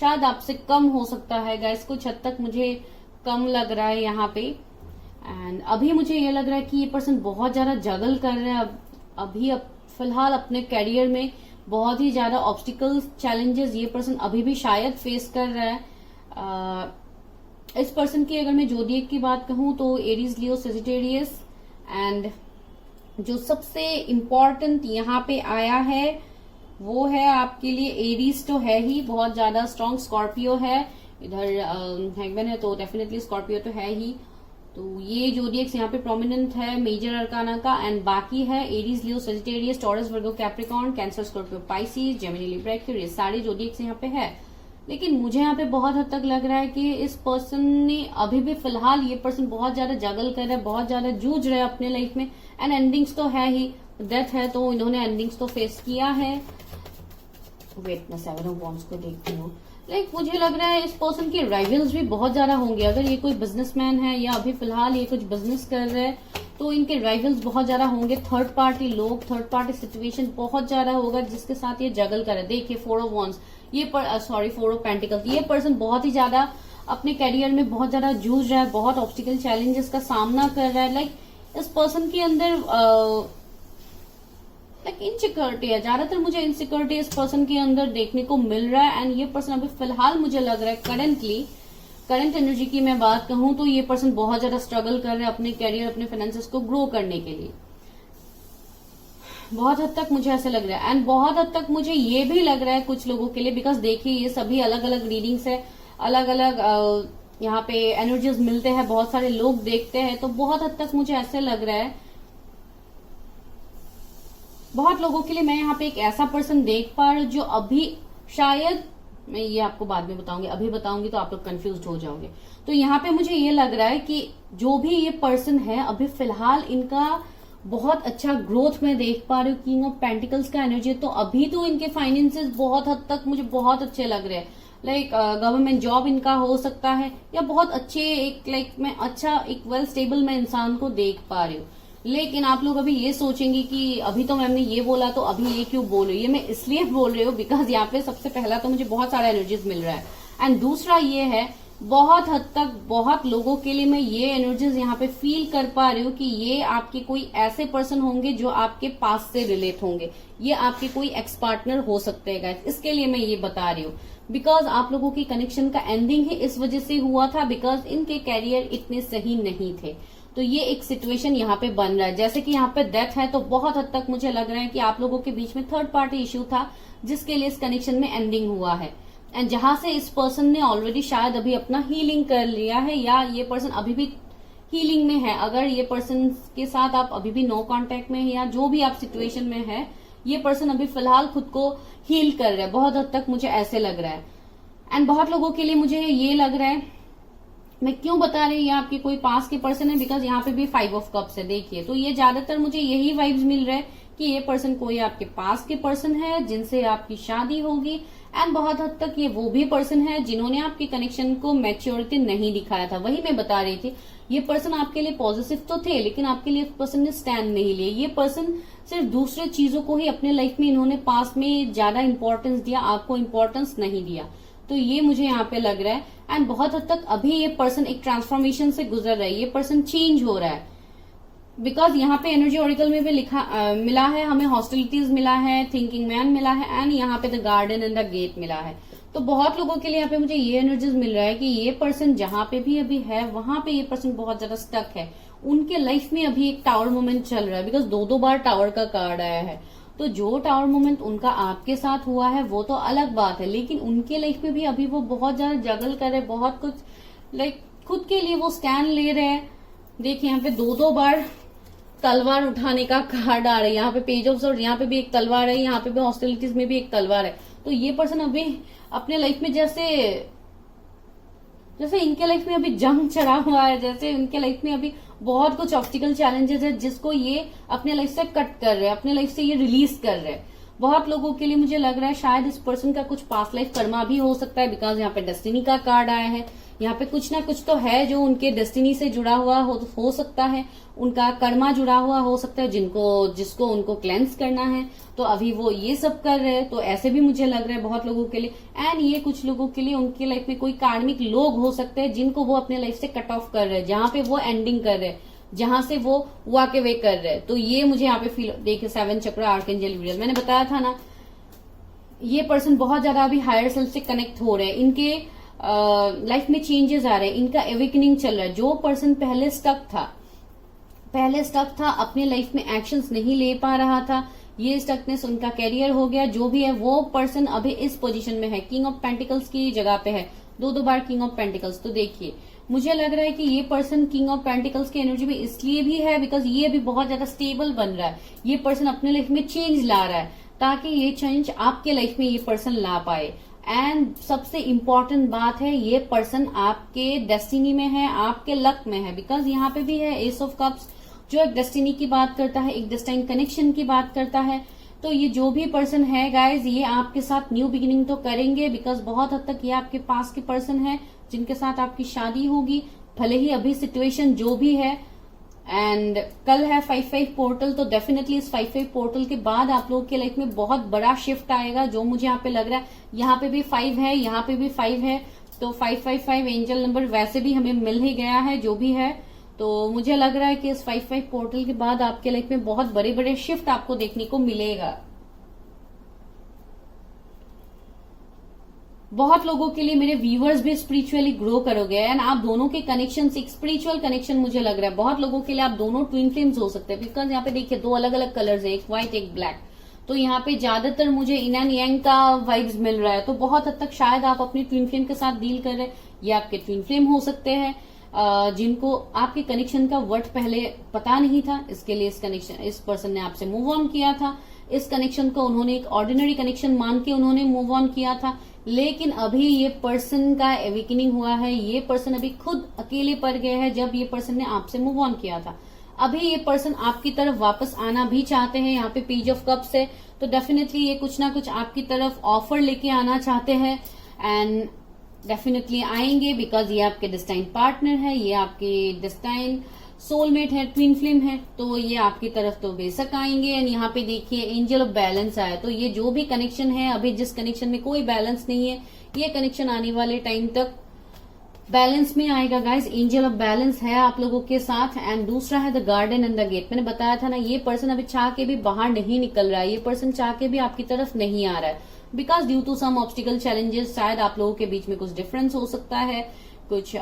शायद आपसे कम हो सकता है गाइस, कुछ हद तक मुझे कम लग रहा है यहाँ पे। एंड अभी मुझे ये लग रहा है कि ये पर्सन बहुत ज्यादा जगल कर रहा है अभी फिलहाल अपने कैरियर में। बहुत ही ज्यादा ऑब्स्टिकल्स, चैलेंजेस ये पर्सन अभी भी शायद फेस कर रहा है। इस पर्सन की अगर मैं जोडिएक की बात कहूं तो एरीज, लियो, सेजिटेरियस। एंड जो सबसे इम्पोर्टेंट यहाँ पे आया है वो है आपके लिए एरीज, तो है ही बहुत ज्यादा स्ट्रॉन्ग। स्कॉर्पियो है इधर, हैंगमैन है, तो डेफिनेटली स्कॉर्पियो तो है ही। तो ये जोडिएक्स यहाँ पे प्रोमिनेंट है मेजर अरकाना का। एंड बाकी है Aries, Leo, Sagittarius, Taurus, Virgo, Capricorn, Cancer, Scorpio, Pisces, Gemini, Libra, Aquarius, ये सारे जोडिएक्स यहाँ पे है। लेकिन मुझे यहाँ पे बहुत हद तक लग रहा है कि इस पर्सन ने अभी भी फिलहाल, ये पर्सन बहुत ज्यादा जगल कर रहा है, बहुत ज्यादा जूझ रहा है अपने लाइफ में। एंड एंडिंग्स तो है ही, डेथ है तो इन्होंने एंडिंग्स तो फेस किया है। वेट, मैं 7 ऑफ वॉन्ड्स को देखती हूँ। मुझे लग रहा है इस पर्सन के राइवल्स भी बहुत ज्यादा होंगे। अगर ये कोई बिजनेसमैन है या अभी फिलहाल ये कुछ बिजनेस कर रहे हैं तो इनके राइवल्स बहुत ज्यादा होंगे। थर्ड पार्टी लोग, थर्ड पार्टी सिचुएशन बहुत ज्यादा होगा जिसके साथ ये जगल करे। देखिए 4 ऑफ वॉन्ड्स, ये 4 ऑफ पेंटिकल्स, ये पर्सन बहुत ही ज्यादा अपने कैरियर में बहुत ज्यादा जूझ रहा है, बहुत ऑब्स्टिकल चैलेंजेस का सामना कर रहा है। इस पर्सन के अंदर इनसिक्योरिटी है, ज्यादातर मुझे इनसिक्योरिटी इस पर्सन के अंदर देखने को मिल रहा है। एंड ये पर्सन अभी फिलहाल मुझे लग रहा है करंट एनर्जी की मैं बात कहूं तो ये पर्सन बहुत ज्यादा स्ट्रगल कर रहा है अपने कैरियर, अपने फाइनेंसेस को ग्रो करने के लिए। बहुत हद तक मुझे ऐसे लग रहा है। एंड बहुत हद तक मुझे ये भी लग रहा है कुछ लोगों के लिए, बिकॉज देखिए ये सभी अलग अलग रीडिंग्स है, अलग अलग यहाँ पे एनर्जीज मिलते हैं, बहुत सारे लोग देखते हैं। तो बहुत हद तक मुझे ऐसे लग रहा है बहुत लोगों के लिए मैं यहाँ पे एक ऐसा पर्सन देख पा रही हूँ जो अभी शायद, मैं ये आपको बाद में बताऊंगी, अभी बताऊंगी तो आप लोग कंफ्यूज हो जाओगे। तो यहाँ पे मुझे ये लग रहा है कि जो भी ये पर्सन है अभी फिलहाल इनका बहुत अच्छा ग्रोथ मैं देख पा रही हूँ। किंग ऑफ पेंटिकल्स का एनर्जी, तो अभी तो इनके फाइनेंसेस बहुत हद तक मुझे बहुत अच्छे लग रहे हैं। गवर्नमेंट जॉब इनका हो सकता है या बहुत अच्छे एक मैं अच्छा एक वेल स्टेबल मैं इंसान को देख पा रही हूँ। लेकिन आप लोग अभी ये सोचेंगे कि अभी तो मैम ने ये बोला तो अभी ये क्यों बोल रही है। ये मैं इसलिए बोल रही हूँ बिकॉज यहाँ पे सबसे पहला तो मुझे बहुत सारा एनर्जीज मिल रहा है। एंड दूसरा ये है बहुत हद तक बहुत लोगों के लिए मैं ये एनर्जीज यहाँ पे फील कर पा रही हूँ कि ये आपके कोई ऐसे पर्सन होंगे जो आपके पास से रिलेट होंगे, ये आपके कोई एक्स पार्टनर हो सकते हैं गाइस। इसके लिए मैं ये बता रही हूँ बिकॉज आप लोगों की कनेक्शन का एंडिंग ही इस वजह से हुआ था बिकॉज इनके कैरियर इतने सही नहीं थे। तो ये एक सिचुएशन यहाँ पे बन रहा है। जैसे कि यहाँ पे डेथ है तो बहुत हद तक मुझे लग रहा है कि आप लोगों के बीच में थर्ड पार्टी इश्यू था जिसके लिए इस कनेक्शन में एंडिंग हुआ है। एंड जहां से इस पर्सन ने ऑलरेडी शायद अभी अपना हीलिंग कर लिया है या ये पर्सन अभी भी हीलिंग में है। अगर ये पर्सन के साथ आप अभी भी नो कांटेक्ट में है या जो भी आप सिचुएशन में है, ये पर्सन अभी फिलहाल खुद को हील कर रहा है, बहुत हद तक मुझे ऐसे लग रहा है। एंड बहुत लोगों के लिए मुझे ये लग रहा है, मैं क्यों बता रही हूँ ये आपके कोई पास के पर्सन है बिकॉज यहाँ पे भी 5 ऑफ कप्स है। देखिए तो ये ज्यादातर मुझे यही वाइब्स मिल रहा है कि ये पर्सन कोई आपके पास के पर्सन है जिनसे आपकी शादी होगी। एंड बहुत हद तक ये वो भी पर्सन है जिन्होंने आपके कनेक्शन को मैच्योरिटी नहीं दिखाया था। वही मैं बता रही थी, ये पर्सन आपके लिए पॉजिटिव तो थे लेकिन आपके लिए पर्सन ने स्टैंड नहीं लिया। ये पर्सन सिर्फ दूसरे चीजों को ही अपने लाइफ में इन्होंने पास में ज्यादा इंपॉर्टेंस दिया, आपको इंपॉर्टेंस नहीं दिया। तो ये मुझे यहाँ पे लग रहा है। एंड बहुत हद तक अभी ये पर्सन एक ट्रांसफॉर्मेशन से गुजर रहा है, ये पर्सन चेंज हो रहा है बिकॉज यहाँ पे एनर्जी ऑरिकल में भी मिला है हमें, हॉस्टिलिटीज मिला है, थिंकिंग मैन मिला है एंड यहाँ पे the garden and the gate मिला है। तो बहुत लोगों के लिए यहाँ पे मुझे ये एनर्जीज मिल रहा है कि ये पर्सन जहां पे भी अभी है वहां पे ये पर्सन बहुत ज्यादा स्टक है। उनके लाइफ में अभी एक टावर मोमेंट चल रहा है बिकॉज 2 बार टावर का कार्ड आया है। तो जो टावर मोमेंट उनका आपके साथ हुआ है वो तो अलग बात है, लेकिन उनके लाइफ में भी अभी वो बहुत ज्यादा जगल कर रहे, बहुत कुछ लाइक खुद के लिए वो स्टैंड ले रहे हैं। देखिए यहाँ पे 2-2 बार तलवार उठाने का कार्ड आ रहा है, यहाँ पे पेज ऑफ स्वॉर्ड, यहाँ पे भी एक तलवार है, यहाँ पे भी हॉस्टिलिटीज में भी एक तलवार है। तो ये पर्सन अभी अपने लाइफ में जैसे इनके लाइफ में अभी जंग चढ़ा हुआ है, जैसे इनके लाइफ में अभी बहुत कुछ ऑब्स्टिकल चैलेंजेस है जिसको ये अपने लाइफ से कट कर रहे हैं, अपने लाइफ से ये रिलीज कर रहे हैं। बहुत लोगों के लिए मुझे लग रहा है शायद इस पर्सन का कुछ पास्ट लाइफ कर्मा भी हो सकता है, बिकॉज यहाँ पे डेस्टिनी का कार्ड आया है। यहाँ पे कुछ ना कुछ तो है जो उनके डेस्टिनी से जुड़ा हुआ हो सकता है, उनका कर्मा जुड़ा हुआ हो सकता है जिसको उनको क्लेंस करना है। तो अभी वो ये सब कर रहे हैं, तो ऐसे भी मुझे लग रहा है बहुत लोगों के लिए। एंड ये कुछ लोगों के लिए उनकी लाइफ में कोई कार्मिक लोग हो सकते हैं जिनको वो अपने लाइफ से कट ऑफ कर रहे हैं, जहां पे वो एंडिंग कर रहे हैं, जहां से वो वॉक अवे कर रहे हैं। तो ये मुझे यहाँ पे फील, देखिए 7 चक्र आर्कएंजल वीडियो मैंने बताया था ना, ये पर्सन बहुत ज्यादा अभी हायर सेल्फ से कनेक्ट हो रहे हैं, इनके लाइफ में चेंजेस आ रहे हैं, इनका एवेकनिंग चल रहा है। जो पर्सन पहले स्टक था अपने लाइफ में एक्शंस नहीं ले पा रहा था, ये स्टकनेस उनका कैरियर हो गया। जो भी है वो पर्सन अभी इस पोजीशन में है, किंग ऑफ पेंटिकल्स की जगह पे है, 2-2 बार किंग ऑफ पेंटिकल्स। तो देखिए मुझे लग रहा है कि ये पर्सन किंग ऑफ पेंटिकल्स की एनर्जी में इसलिए भी है बिकॉज ये अभी बहुत ज्यादा स्टेबल बन रहा है। ये पर्सन अपने लाइफ में चेंज ला रहा है ताकि ये चेंज आपके लाइफ में ये पर्सन ला पाए। एंड सबसे इम्पोर्टेंट बात है, ये पर्सन आपके डेस्टिनी में है, आपके लक में है, बिकॉज यहाँ पे भी है एस ऑफ कप्स जो एक डेस्टिनी की बात करता है, एक डेस्टाइन कनेक्शन की बात करता है। तो ये जो भी पर्सन है गाइज, ये आपके साथ न्यू बिगिनिंग तो करेंगे, बिकॉज बहुत हद तक ये आपके पास के पर्सन है जिनके साथ आपकी शादी होगी, भले ही अभी सिचुएशन जो भी है। एंड कल है 5-5 पोर्टल, तो डेफिनेटली इस 5-5 पोर्टल के बाद आप लोगों के लाइफ में बहुत बड़ा शिफ्ट आएगा, जो मुझे यहाँ पे लग रहा है। यहाँ पे भी 5 है, यहाँ पे भी 5 है, तो 555 एंजल नंबर वैसे भी हमें मिल ही गया है जो भी है। तो मुझे लग रहा है कि इस 5-5 पोर्टल के बाद आपके लाइफ में बहुत बड़े बड़े शिफ्ट आपको देखने को मिलेगा। बहुत लोगों के लिए मेरे व्यूअर्स भी स्पिरिचुअली ग्रो करोगे, एंड आप दोनों के कनेक्शन, एक स्पिरिचुअल कनेक्शन मुझे लग रहा है। बहुत लोगों के लिए आप दोनों ट्विन फ्लेम्स हो सकते हैं, बिकॉज यहाँ पे देखिए 2 अलग अलग कलर्स है, एक व्हाइट एक ब्लैक। तो यहाँ पे ज्यादातर मुझे इन एंड यांग का वाइब्स मिल रहा है। तो बहुत हद तक शायद आप अपनी ट्विन फ्लेम के साथ डील कर रहे हैं, ये आपके ट्विन फ्लेम हो सकते हैं जिनको आपके कनेक्शन का वर्ड पहले पता नहीं था। इसके लिए इस पर्सन ने आपसे मूव ऑन किया था, इस कनेक्शन को उन्होंने एक ऑर्डिनरी कनेक्शन मान के उन्होंने मूव ऑन किया था। लेकिन अभी ये पर्सन का एवेकनिंग हुआ है, ये पर्सन अभी खुद अकेले पड़ गए हैं जब ये पर्सन ने आपसे मूव ऑन किया था। अभी ये पर्सन आपकी तरफ वापस आना भी चाहते हैं, यहाँ पे पेज ऑफ कप्स है, तो डेफिनेटली ये कुछ ना कुछ आपकी तरफ ऑफर लेके आना चाहते हैं, एंड डेफिनेटली आएंगे बिकॉज ये आपके डेस्टाइन पार्टनर है, ये आपके डेस्टाइन सोलमेट है, ट्विन फ्लेम है, तो ये आपकी तरफ तो बेशक आएंगे। एंड यहाँ पे देखिए एंजल ऑफ बैलेंस आया, तो ये जो भी कनेक्शन है, अभी जिस कनेक्शन में कोई बैलेंस नहीं है, ये कनेक्शन आने वाले टाइम तक बैलेंस में आएगा गाइस। एंजल ऑफ बैलेंस है आप लोगों के साथ। एंड दूसरा है the garden and the gate. मैंने बताया था ना, ये पर्सन अभी चाह के भी बाहर नहीं निकल रहा है, ये पर्सन चाह के भी आपकी तरफ नहीं आ रहा है, because due to some obstacle challenges. शायद आप लोगों के बीच में कुछ डिफरेंस हो सकता है, कुछ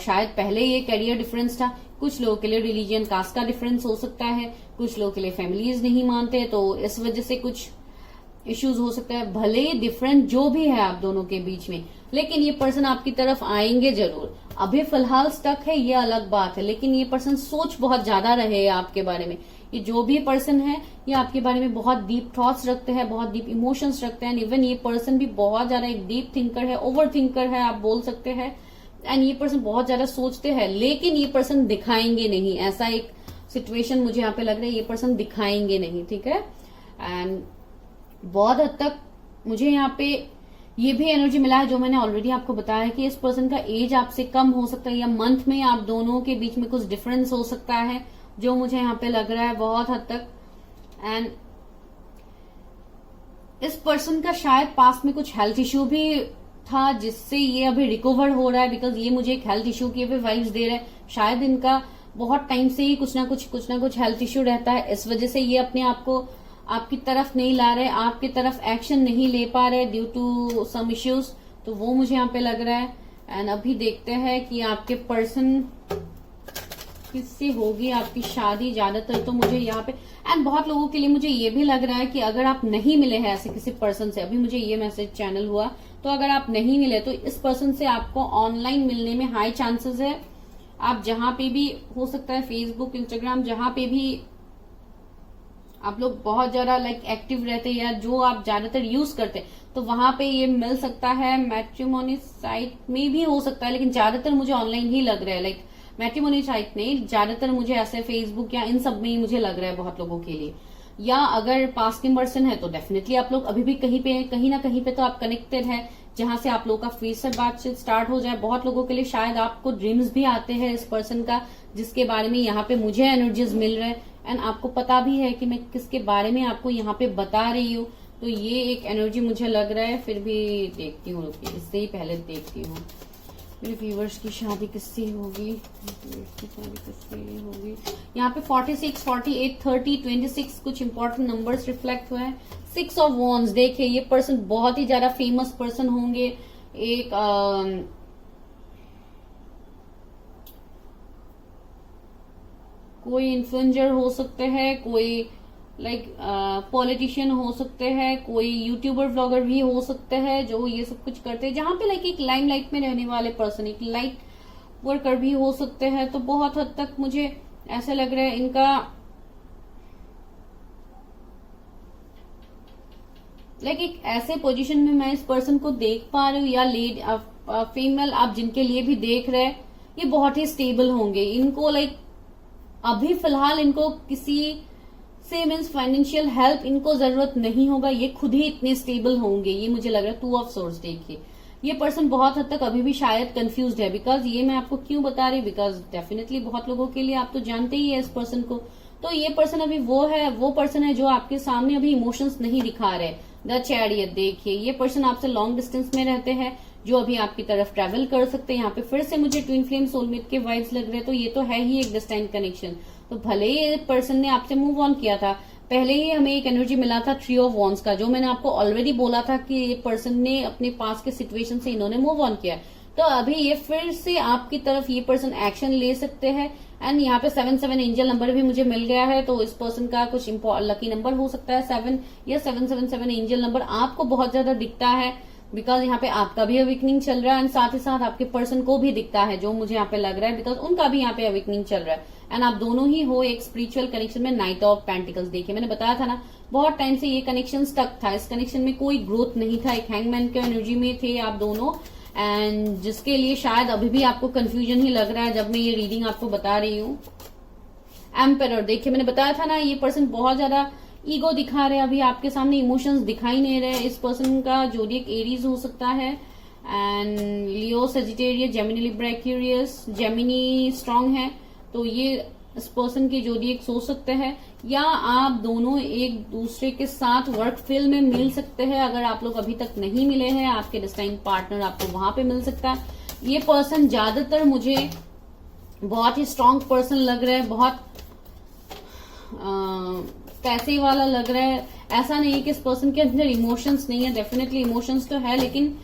शायद पहले ये करियर डिफरेंस था, कुछ लोगों के लिए रिलीजियन कास्ट का डिफरेंस हो सकता है, कुछ लोगों के लिए फैमिलीज नहीं मानते, तो इस वजह से कुछ इश्यूज हो सकता है। भले ही डिफरेंट जो भी है आप दोनों के बीच में, लेकिन ये पर्सन आपकी तरफ आएंगे जरूर। अभी फिलहाल स्टक है, ये अलग बात है, लेकिन ये पर्सन सोच बहुत ज्यादा रहे आपके बारे में। ये जो भी पर्सन है, ये आपके बारे में बहुत डीप थॉट्स रखते हैं, बहुत डीप इमोशंस रखते हैं। इवन ये पर्सन भी बहुत ज्यादा एक डीप थिंकर है, ओवर थिंकर है, आप बोल सकते हैं। एंड ये पर्सन बहुत ज्यादा सोचते हैं, लेकिन ये पर्सन दिखाएंगे नहीं। ऐसा एक सिचुएशन मुझे यहाँ पे लग रहा है, ये पर्सन दिखाएंगे नहीं, ठीक है। एंड बहुत हद तक मुझे यहाँ पे ये भी एनर्जी मिला है, जो मैंने ऑलरेडी आपको बताया है कि इस पर्सन का एज आपसे कम हो सकता है, या मंथ में आप दोनों के बीच में कुछ डिफरेंस हो सकता है, जो मुझे यहाँ पे लग रहा है बहुत हद तक। एंड इस पर्सन का शायद पास्ट में कुछ हेल्थ इश्यू भी था, जिससे ये अभी रिकवर हो रहा है, बिकॉज ये मुझे एक हेल्थ इश्यू की भी वाइब्स दे रहा है। शायद इनका बहुत टाइम से ही कुछ ना कुछ हेल्थ इश्यू रहता है, इस वजह से ये अपने आप को आपकी तरफ नहीं ला रहे, आपकी तरफ एक्शन नहीं ले पा रहे ड्यू टू सम इश्यूज, तो वो मुझे यहाँ पे लग रहा है। एंड अभी देखते हैं कि आपके पर्सन किससे होगी आपकी शादी ज्यादातर तो मुझे यहाँ पे। एंड बहुत लोगों के लिए मुझे ये भी लग रहा है कि अगर आप नहीं मिले हैं ऐसे किसी पर्सन से, अभी मुझे ये मैसेज चैनल हुआ, तो अगर आप नहीं मिले तो इस पर्सन से आपको ऑनलाइन मिलने में हाई चांसेस है। आप जहां पे भी, हो सकता है फेसबुक, इंस्टाग्राम, जहां पे भी आप लोग बहुत ज्यादा लाइक एक्टिव रहते हैं या जो आप ज्यादातर यूज करते हैं, तो वहां पे ये मिल सकता है। मैट्रिमोनी साइट में भी हो सकता है, लेकिन ज्यादातर मुझे ऑनलाइन ही लग रहा है। लाइक मैट्रिमोनी साइट नहीं, ज्यादातर मुझे ऐसे फेसबुक या इन सब में ही मुझे लग रहा है बहुत लोगों के लिए। या अगर पास के पर्सन है तो डेफिनेटली आप लोग अभी भी कहीं ना कहीं पे तो आप कनेक्टेड है, जहां से आप लोगों का फेस से बातचीत स्टार्ट हो जाए। बहुत लोगों के लिए शायद आपको ड्रीम्स भी आते हैं इस पर्सन का, जिसके बारे में यहाँ पे मुझे एनर्जीज मिल रहे हैं। एंड आपको पता भी है कि मैं किसके बारे में आपको यहाँ पे बता रही हूँ, तो ये एक एनर्जी मुझे लग रहा है। फिर भी देखती हूँ, इससे ही पहले देखती हूँ मेरे व्यूवर्स की शादी किससे होगी, यहाँ पे 46, 48, 30, 26 कुछ इंपॉर्टेंट नंबर्स रिफ्लेक्ट हुआ है। 6 ऑफ वॉन्ड्स, देखिए ये पर्सन बहुत ही ज्यादा फेमस पर्सन होंगे। एक कोई इन्फ्लुएंसर हो सकते हैं, कोई लाइक पॉलिटिशियन हो सकते हैं, कोई यूट्यूबर व्लॉगर भी हो सकते हैं जो ये सब कुछ करते हैं, जहां पे लाइक एक लाइमलाइट में रहने वाले पर्सन, एक लाइट वर्कर भी हो सकते हैं। तो बहुत हद तक मुझे ऐसा लग रहा है इनका लाइक एक ऐसे पोजीशन में मैं इस पर्सन को देख पा रही हूँ, या फीमेल आप जिनके लिए भी देख रहे हैं, ये बहुत ही स्टेबल होंगे। इनको लाइक अभी फिलहाल इनको किसी से मीन्स फाइनेंशियल हेल्प इनको जरूरत नहीं होगा, ये खुद ही इतने स्टेबल होंगे, ये मुझे लग रहा है। 2 ऑफ सोर्स, देखिए ये पर्सन बहुत हद तक अभी भी शायद कंफ्यूज्ड है। बिकॉज ये मैं आपको क्यों बता रही, बिकॉज डेफिनेटली बहुत लोगों के लिए आप तो जानते ही है इस पर्सन को। तो ये पर्सन अभी वो पर्सन है जो आपके सामने अभी इमोशंस नहीं दिखा रहे। द चैरियट, देखिए ये पर्सन आपसे लॉन्ग डिस्टेंस में रहते हैं, जो अभी आपकी तरफ ट्रेवल कर सकते हैं। यहाँ पे फिर से मुझे ट्विन फ्लेम सोलमेट के वाइब्स लग रहे हैं, तो ये तो है ही एक डिस्टेंट कनेक्शन। तो भले ही ये पर्सन ने आपसे मूव ऑन किया था, पहले ही हमें एक एनर्जी मिला था 3 ऑफ वॉन्ड्स का, जो मैंने आपको ऑलरेडी बोला था कि ये पर्सन ने अपने पास के सिचुएशन से इन्होंने मूव ऑन किया। तो अभी ये फिर से आपकी तरफ ये पर्सन एक्शन ले सकते हैं। एंड यहाँ पे 77 एंजल नंबर भी मुझे मिल गया है, तो इस पर्सन का कुछ लकी नंबर हो सकता है 7 या 777 एंजल नंबर आपको बहुत ज्यादा दिखता है। बिकॉज यहाँ पे आपका भी अवेकनिंग चल रहा है एंड साथ ही साथ आपके पर्सन को भी दिखता है, जो मुझे यहाँ पे लग रहा है, बिकॉज उनका भी यहाँ पे अवेकनिंग चल रहा है। एंड आप दोनों ही हो एक स्पिरिचुअल कनेक्शन में। नाइट ऑफ पेंटिकल्स, देखिए मैंने बताया था ना, बहुत टाइम से ये कनेक्शन स्टक था, इस कनेक्शन में कोई ग्रोथ नहीं था। एक हैंगमैन के एनर्जी में थे आप दोनों, एंड जिसके लिए शायद अभी भी आपको कंफ्यूजन ही लग रहा है जब मैं ये रीडिंग आपको बता रही हूँ। एम्परर, देखिए मैंने बताया था ना, ये पर्सन बहुत ज्यादा ईगो दिखा रहे हैं, अभी आपके सामने इमोशंस दिखाई नहीं रहे। इस पर्सन का जोडिएक एरीज हो सकता है, and Leo, Sagittarius, Gemini, Libra, Aquarius, Gemini strong है, तो ये इस पर्सन के जोडिएक हो सकते हैं। या आप दोनों एक दूसरे के साथ वर्क फील्ड में मिल सकते हैं, अगर आप लोग अभी तक नहीं मिले हैं, आपके डिस्टाइन पार्टनर आपको वहां पे मिल सकता है। ये पर्सन ज्यादातर मुझे बहुत ही स्ट्रांग पर्सन लग रहा है, बहुत पैसे वाला लग रहा है। ऐसा नहीं है कि इस पर्सन के अंदर इमोशंस नहीं है, डेफिनेटली इमोशंस तो है, लेकिन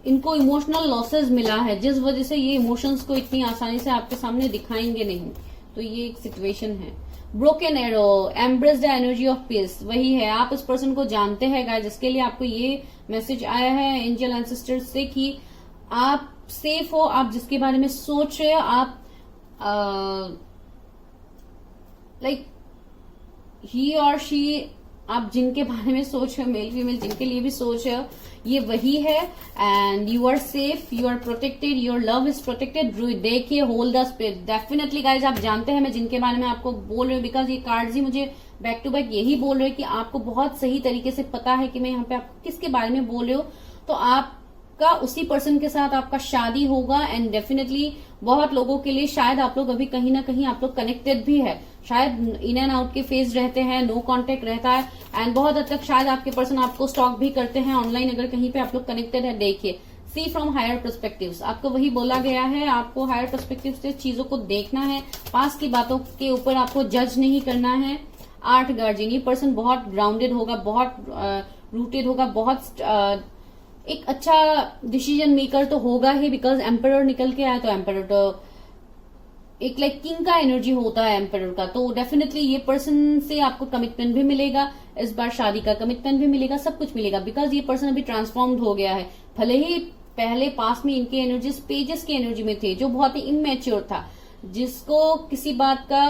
इनको इमोशनल लॉसेस मिला है, जिस वजह से ये इमोशंस को इतनी आसानी से आपके सामने दिखाएंगे नहीं। तो ये एक सिचुएशन है। Broken arrow, embrace the energy of peace, वही है। आप इस पर्सन को जानते हैं गाइस, जिसके लिए आपको ये मैसेज आया है एंजल एंसेस्टर्स से कि आप सेफ हो, आप जिसके बारे में सोच रहे हो, आप लाइक ही और शी, आप जिनके बारे में सोच रहे हो, मेल फीमेल जिनके लिए भी सोच रहे हो, ये वही है। And you are safe, you are protected, your love is protected. देखिए hold the spirit, definitely guys आप जानते हैं मैं जिनके बारे में आपको बोल रही हूँ, बिकॉज ये कार्ड्स ही मुझे बैक टू बैक यही बोल रहे हैं कि आपको बहुत सही तरीके से पता है कि मैं यहाँ पे आपको किसके बारे में बोल रही हूँ। तो आपका उसी पर्सन के साथ आपका शादी होगा, एंड डेफिनेटली बहुत लोगों के लिए शायद आप लोग अभी कहीं ना कहीं आप लोग कनेक्टेड भी है, शायद इन एंड आउट के फेज रहते हैं, नो कांटेक्ट रहता है, एंड बहुत हद तक शायद आपके पर्सन आपको स्टॉक भी करते हैं ऑनलाइन, अगर कहीं पे आप लोग कनेक्टेड है। देखिए सी फ्रॉम हायर पर्सपेक्टिव्स, आपको वही बोला गया है, आपको हायर पर्सपेक्टिव से चीजों को देखना है, पास की बातों के ऊपर आपको जज नहीं करना है। 8 गार्जियन, ये पर्सन बहुत ग्राउंडेड होगा, बहुत रूटेड होगा, बहुत एक अच्छा डिसीजन मेकर तो होगा ही, बिकॉज एम्परर निकल के आया, तो एम्परर तो एक लाइक किंग का एनर्जी होता है एम्परर का, तो डेफिनेटली ये पर्सन से आपको कमिटमेंट भी मिलेगा, इस बार शादी का कमिटमेंट भी मिलेगा, सब कुछ मिलेगा, बिकॉज ये पर्सन अभी ट्रांसफॉर्म्ड हो गया है। भले ही पहले पास में इनकी एनर्जीज पेजेस की एनर्जी में थे, जो बहुत ही इमेच्योर था, जिसको किसी बात का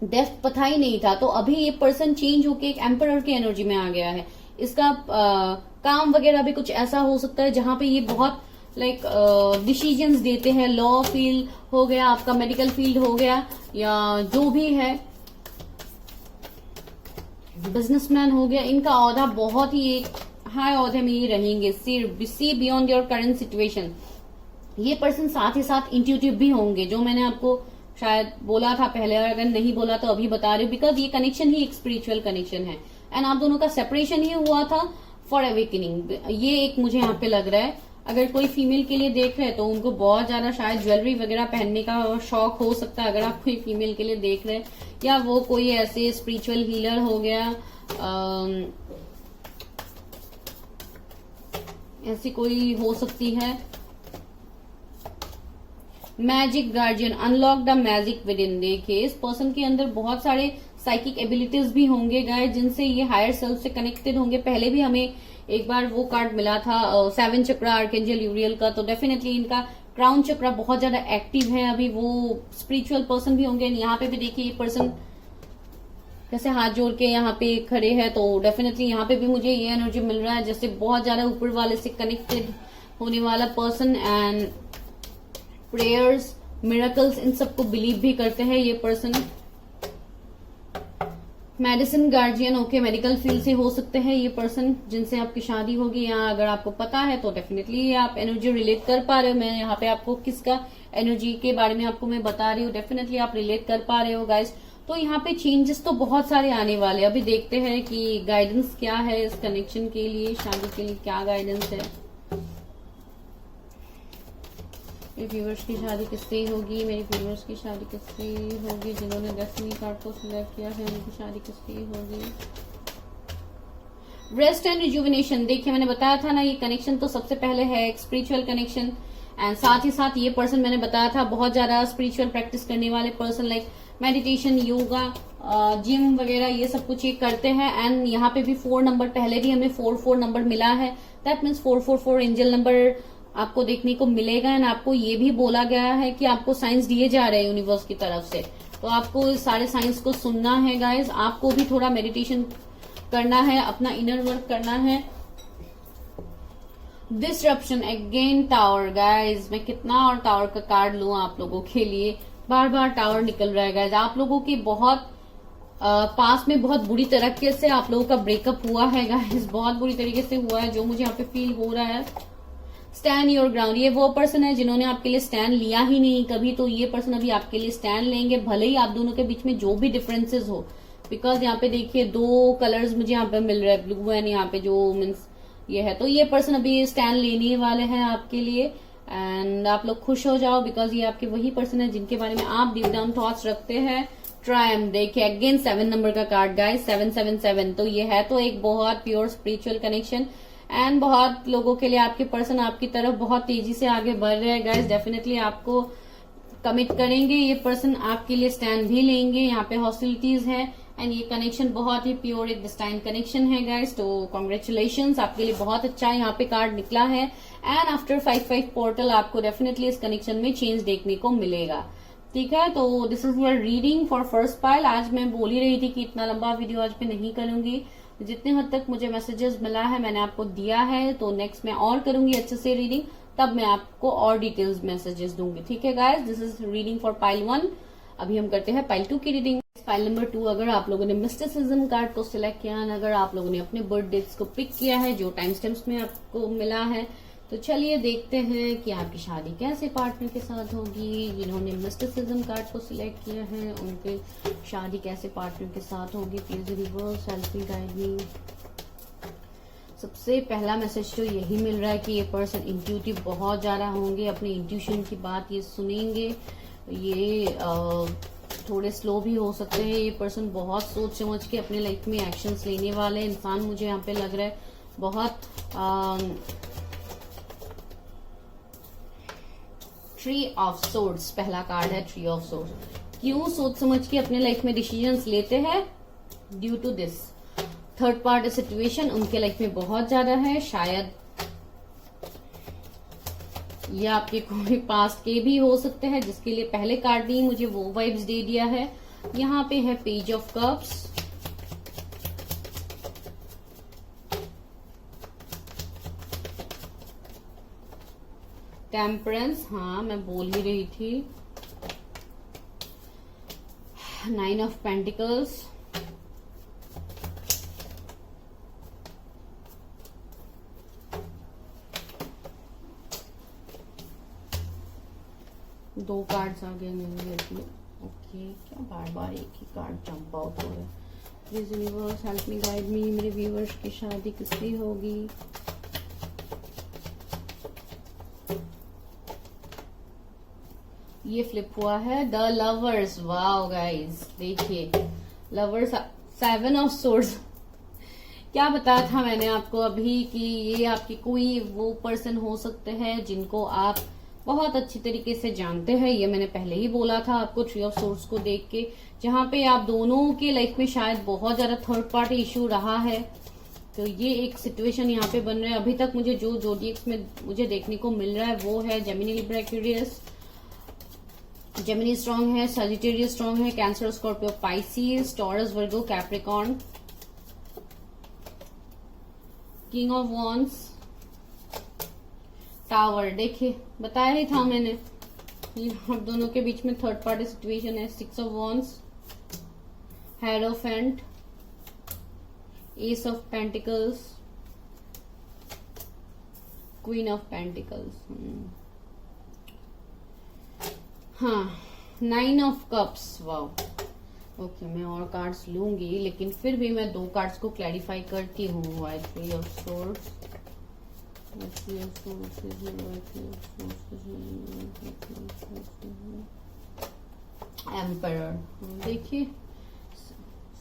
डेप्थ पता ही नहीं था, तो अभी ये पर्सन चेंज होके एक एम्परर की एनर्जी में आ गया है। इसका काम वगैरह भी कुछ ऐसा हो सकता है जहां पे ये बहुत लाइक डिसीजंस देते हैं। लॉ फील्ड हो गया, आपका मेडिकल फील्ड हो गया, या जो भी है, बिजनेसमैन हो गया, इनका औहदा बहुत ही एक हाई औहदे में ही रहेंगे। See beyond your current situation. ये पर्सन साथ ही साथ इंट्यूटिव भी होंगे, जो मैंने आपको शायद बोला था पहले, और अगर नहीं बोला तो अभी बता रही हूँ, बिकॉज ये कनेक्शन ही एक स्पिरिचुअल कनेक्शन है, एंड आप दोनों का सेपरेशन ही हुआ था फॉर अवेकनिंग। ये एक मुझे यहाँ पे लग रहा है। अगर कोई फीमेल के लिए देख रहे हैं तो उनको बहुत ज्यादा शायद ज्वेलरी वगैरह पहनने का शौक हो सकता है, अगर आप कोई फीमेल के लिए देख रहे हैं, या वो कोई ऐसे स्पिरिचुअल हीलर हो गया, ऐसी कोई हो सकती है। Magic guardian, unlock the magic with in. देखिए इस पर्सन के अंदर बहुत सारे साइकिक एबिलिटीज भी होंगे गाइस, जिनसे ये हायर सेल्फ से कनेक्टेड होंगे। पहले भी हमें एक बार वो कार्ड मिला था 7 चक्रा आर्कएंजल यूरियल का, तो डेफिनेटली इनका क्राउन चक्रा बहुत ज्यादा एक्टिव है अभी। वो स्पिरिचुअल पर्सन भी होंगे। यहाँ पे भी देखिए ये पर्सन कैसे हाथ जोड़ के यहाँ पे खड़े हैं, तो डेफिनेटली यहाँ पे भी मुझे ये एनर्जी मिल रहा है जैसे बहुत ज्यादा ऊपर वाले से कनेक्टेड होने वाला पर्सन, एंड प्रेयर्स, मिरेकल्स, इन सबको बिलीव भी करते हैं ये person. Medicine guardian, okay, medical field से हो सकते हैं ये पर्सन जिनसे आपकी शादी होगी, या अगर आपको पता है तो डेफिनेटली आप एनर्जी रिलेट कर पा रहे हो। मैं यहाँ पे आपको किसका एनर्जी के बारे में आपको मैं बता रही हूँ, डेफिनेटली आप रिलेट कर पा रहे हो गाइस। तो यहाँ पे चेंजेस तो बहुत सारे आने वाले हैं। अभी देखते हैं कि गाइडेंस क्या है इस कनेक्शन के लिए, शादी के लिए क्या गाइडेंस है। मेरे व्यूवर्स की शादी किससे होगी, मेरी व्यूवर्स की शादी किससे होगी, जिन्होंने डेस्टिनी कार्ड को सिलेक्ट किया है उनकी शादी किससे होगी। रेस्ट एंड रिजुविनेशन, देखिए मैंने बताया था ना, ये कनेक्शन तो सबसे पहले है एक स्पिरिचुअल कनेक्शन, एंड साथ ही साथ ये पर्सन मैंने बताया था बहुत ज्यादा स्पिरिचुअल प्रैक्टिस करने वाले person, like meditation, yoga, gym वगैरह ये सब कुछ ये करते हैं। एंड यहाँ पे भी 4 नंबर, पहले भी हमें 4 नंबर मिला है, दैट मीन्स 444 एंजल नंबर आपको देखने को मिलेगा। एंड आपको ये भी बोला गया है कि आपको साइंस दिए जा रहे हैं यूनिवर्स की तरफ से, तो आपको इस सारे साइंस को सुनना है गाइज। आपको भी थोड़ा मेडिटेशन करना है, अपना इनर वर्क करना है। डिसरप्शन, अगेन टावर गाइज, मैं कितना और टावर का कार्ड लूं आप लोगों के लिए, बार बार टावर निकल रहा है गाइज। आप लोगों की बहुत पास में बहुत बुरी तरीके से आप लोगों का ब्रेकअप हुआ है गाइज, बहुत बुरी तरीके से हुआ है, जो मुझे यहाँ पे फील हो रहा है। स्टैंड योर ग्राउंड, ये वो पर्सन है जिन्होंने आपके लिए स्टैंड लिया ही नहीं कभी, तो ये पर्सन अभी आपके लिए स्टैंड लेंगे, भले ही आप दोनों के बीच में जो भी डिफरेंसेस हो। बिकॉज यहाँ पे देखिए 2 कलर्स मुझे यहाँ पे मिल रहे हैं, ब्लू एंड यहाँ पे जो मीन्स ये है, तो ये पर्सन अभी स्टैंड लेने वाले हैं आपके लिए। एंड आप लोग खुश हो जाओ, बिकॉज ये आपके वही पर्सन है जिनके बारे में आप डीप डाउन थॉट्स रखते हैं। ट्रायम्फ, देखिए अगेन 7 नंबर का कार्ड गाइस, 777, तो ये है तो एक बहुत प्योर स्पिरिचुअल कनेक्शन, एंड बहुत लोगों के लिए आपके पर्सन आपकी तरफ बहुत तेजी से आगे बढ़ रहे हैं गाइस। डेफिनेटली आपको कमिट करेंगे, ये पर्सन आपके लिए स्टैंड भी लेंगे। यहाँ पे हॉस्टिलिटीज है, एंड ये कनेक्शन बहुत ही प्योर एक डिस्टाइन कनेक्शन है गाइस, तो कॉन्ग्रेचुलेशंस, आपके लिए बहुत अच्छा यहाँ पे कार्ड निकला है। एंड आफ्टर 5/5 पोर्टल आपको डेफिनेटली इस कनेक्शन में चेंज देखने को मिलेगा। ठीक है, तो this is your reading for first pile. आज मैं बोल ही रही थी कि इतना लंबा वीडियो आज मैं नहीं करूंगी, जितने हद तक मुझे मैसेजेस मिला है मैंने आपको दिया है, तो नेक्स्ट मैं और करूंगी अच्छे से रीडिंग, तब मैं आपको और डिटेल्स मैसेजेस दूंगी। ठीक है guys, this is reading for pile 1। अभी हम करते हैं पाइल 2 की रीडिंग। पाइल नंबर 2, अगर आप लोगों ने मिस्टिसिज्म कार्ड को सिलेक्ट किया है, अगर आप लोगों ने अपने बर्थ डेट्स को पिक किया है जो टाइम स्टैम्प्स में आपको मिला है, तो चलिए देखते हैं कि आपकी शादी कैसे पार्टनर के साथ होगी। जिन्होंने मिस्टिसिज्म कार्ड को सिलेक्ट किया है उनकी शादी कैसे पार्टनर के साथ होगी। Please universe help me, guide me. सबसे पहला मैसेज तो यही मिल रहा है कि ये पर्सन इंट्यूटिव बहुत ज्यादा होंगे, अपने इंट्यूशन की बात ये सुनेंगे। ये थोड़े स्लो भी हो सकते हैं। ये पर्सन बहुत सोच समझ के अपने लाइफ में एक्शंस लेने वाले इंसान मुझे यहाँ पे लग रहा है। बहुत थ्री ऑफ सोर्ड्स पहला कार्ड है, थ्री ऑफ सोर्ड्स। क्यों सोच समझ के अपने लाइफ में डिसीजंस लेते हैं? Due to this third party situation उनके लाइफ में बहुत ज्यादा है। शायद ये आपके कोई पास्ट के भी हो सकते हैं, जिसके लिए पहले कार्ड ने मुझे वो वाइब्स दे दिया है। यहाँ पे है पेज ऑफ कप्स, टेम्परेंस, हाँ मैं बोल ही रही थी, नाइन ऑफ पेंटिकल्स, दो कार्ड्स आगे नहीं लेती। ओके, क्या बार बार एक ही कार्ड जंप आउट हो रहा है? Please universe help me, guide me. मेरे व्यूवर्स की शादी किसकी होगी? ये फ्लिप हुआ है द लवर्स। वाओ गाइस, देखिए लवर्स, सेवन ऑफ सोर्ड्स। क्या बताया था मैंने आपको अभी कि ये आपकी कोई वो पर्सन हो सकते हैं जिनको आप बहुत अच्छी तरीके से जानते हैं। ये मैंने पहले ही बोला था आपको थ्री ऑफ सोर्ड्स को देख के, जहां पे आप दोनों के लाइफ में शायद बहुत ज्यादा थर्ड पार्टी इश्यू रहा है। तो ये एक सिचुएशन यहाँ पे बन रहा है। अभी तक मुझे जो जोडियक्स में मुझे देखने को मिल रहा है वो है Gemini, Libra, Aquarius. Gemini strong है, सजिटेरियस स्ट्रांग है, cancer, Scorpio, Pisces, taurus, Virgo, Capricorn, king of wands, tower. देखिए बताया ही था मैंने, आप दोनों के बीच में थर्ड पार्टी सिचुएशन है। Six of wands, hierophant, ace of pentacles, queen of pentacles, हाँ, nine of cups. Wow, okay मैं और कार्ड्स लूंगी, लेकिन फिर भी मैं दो कार्ड्स को क्लैरिफाई करती हूँ। थ्री ऑफ सोर्ड्स, एम्परर, देखिए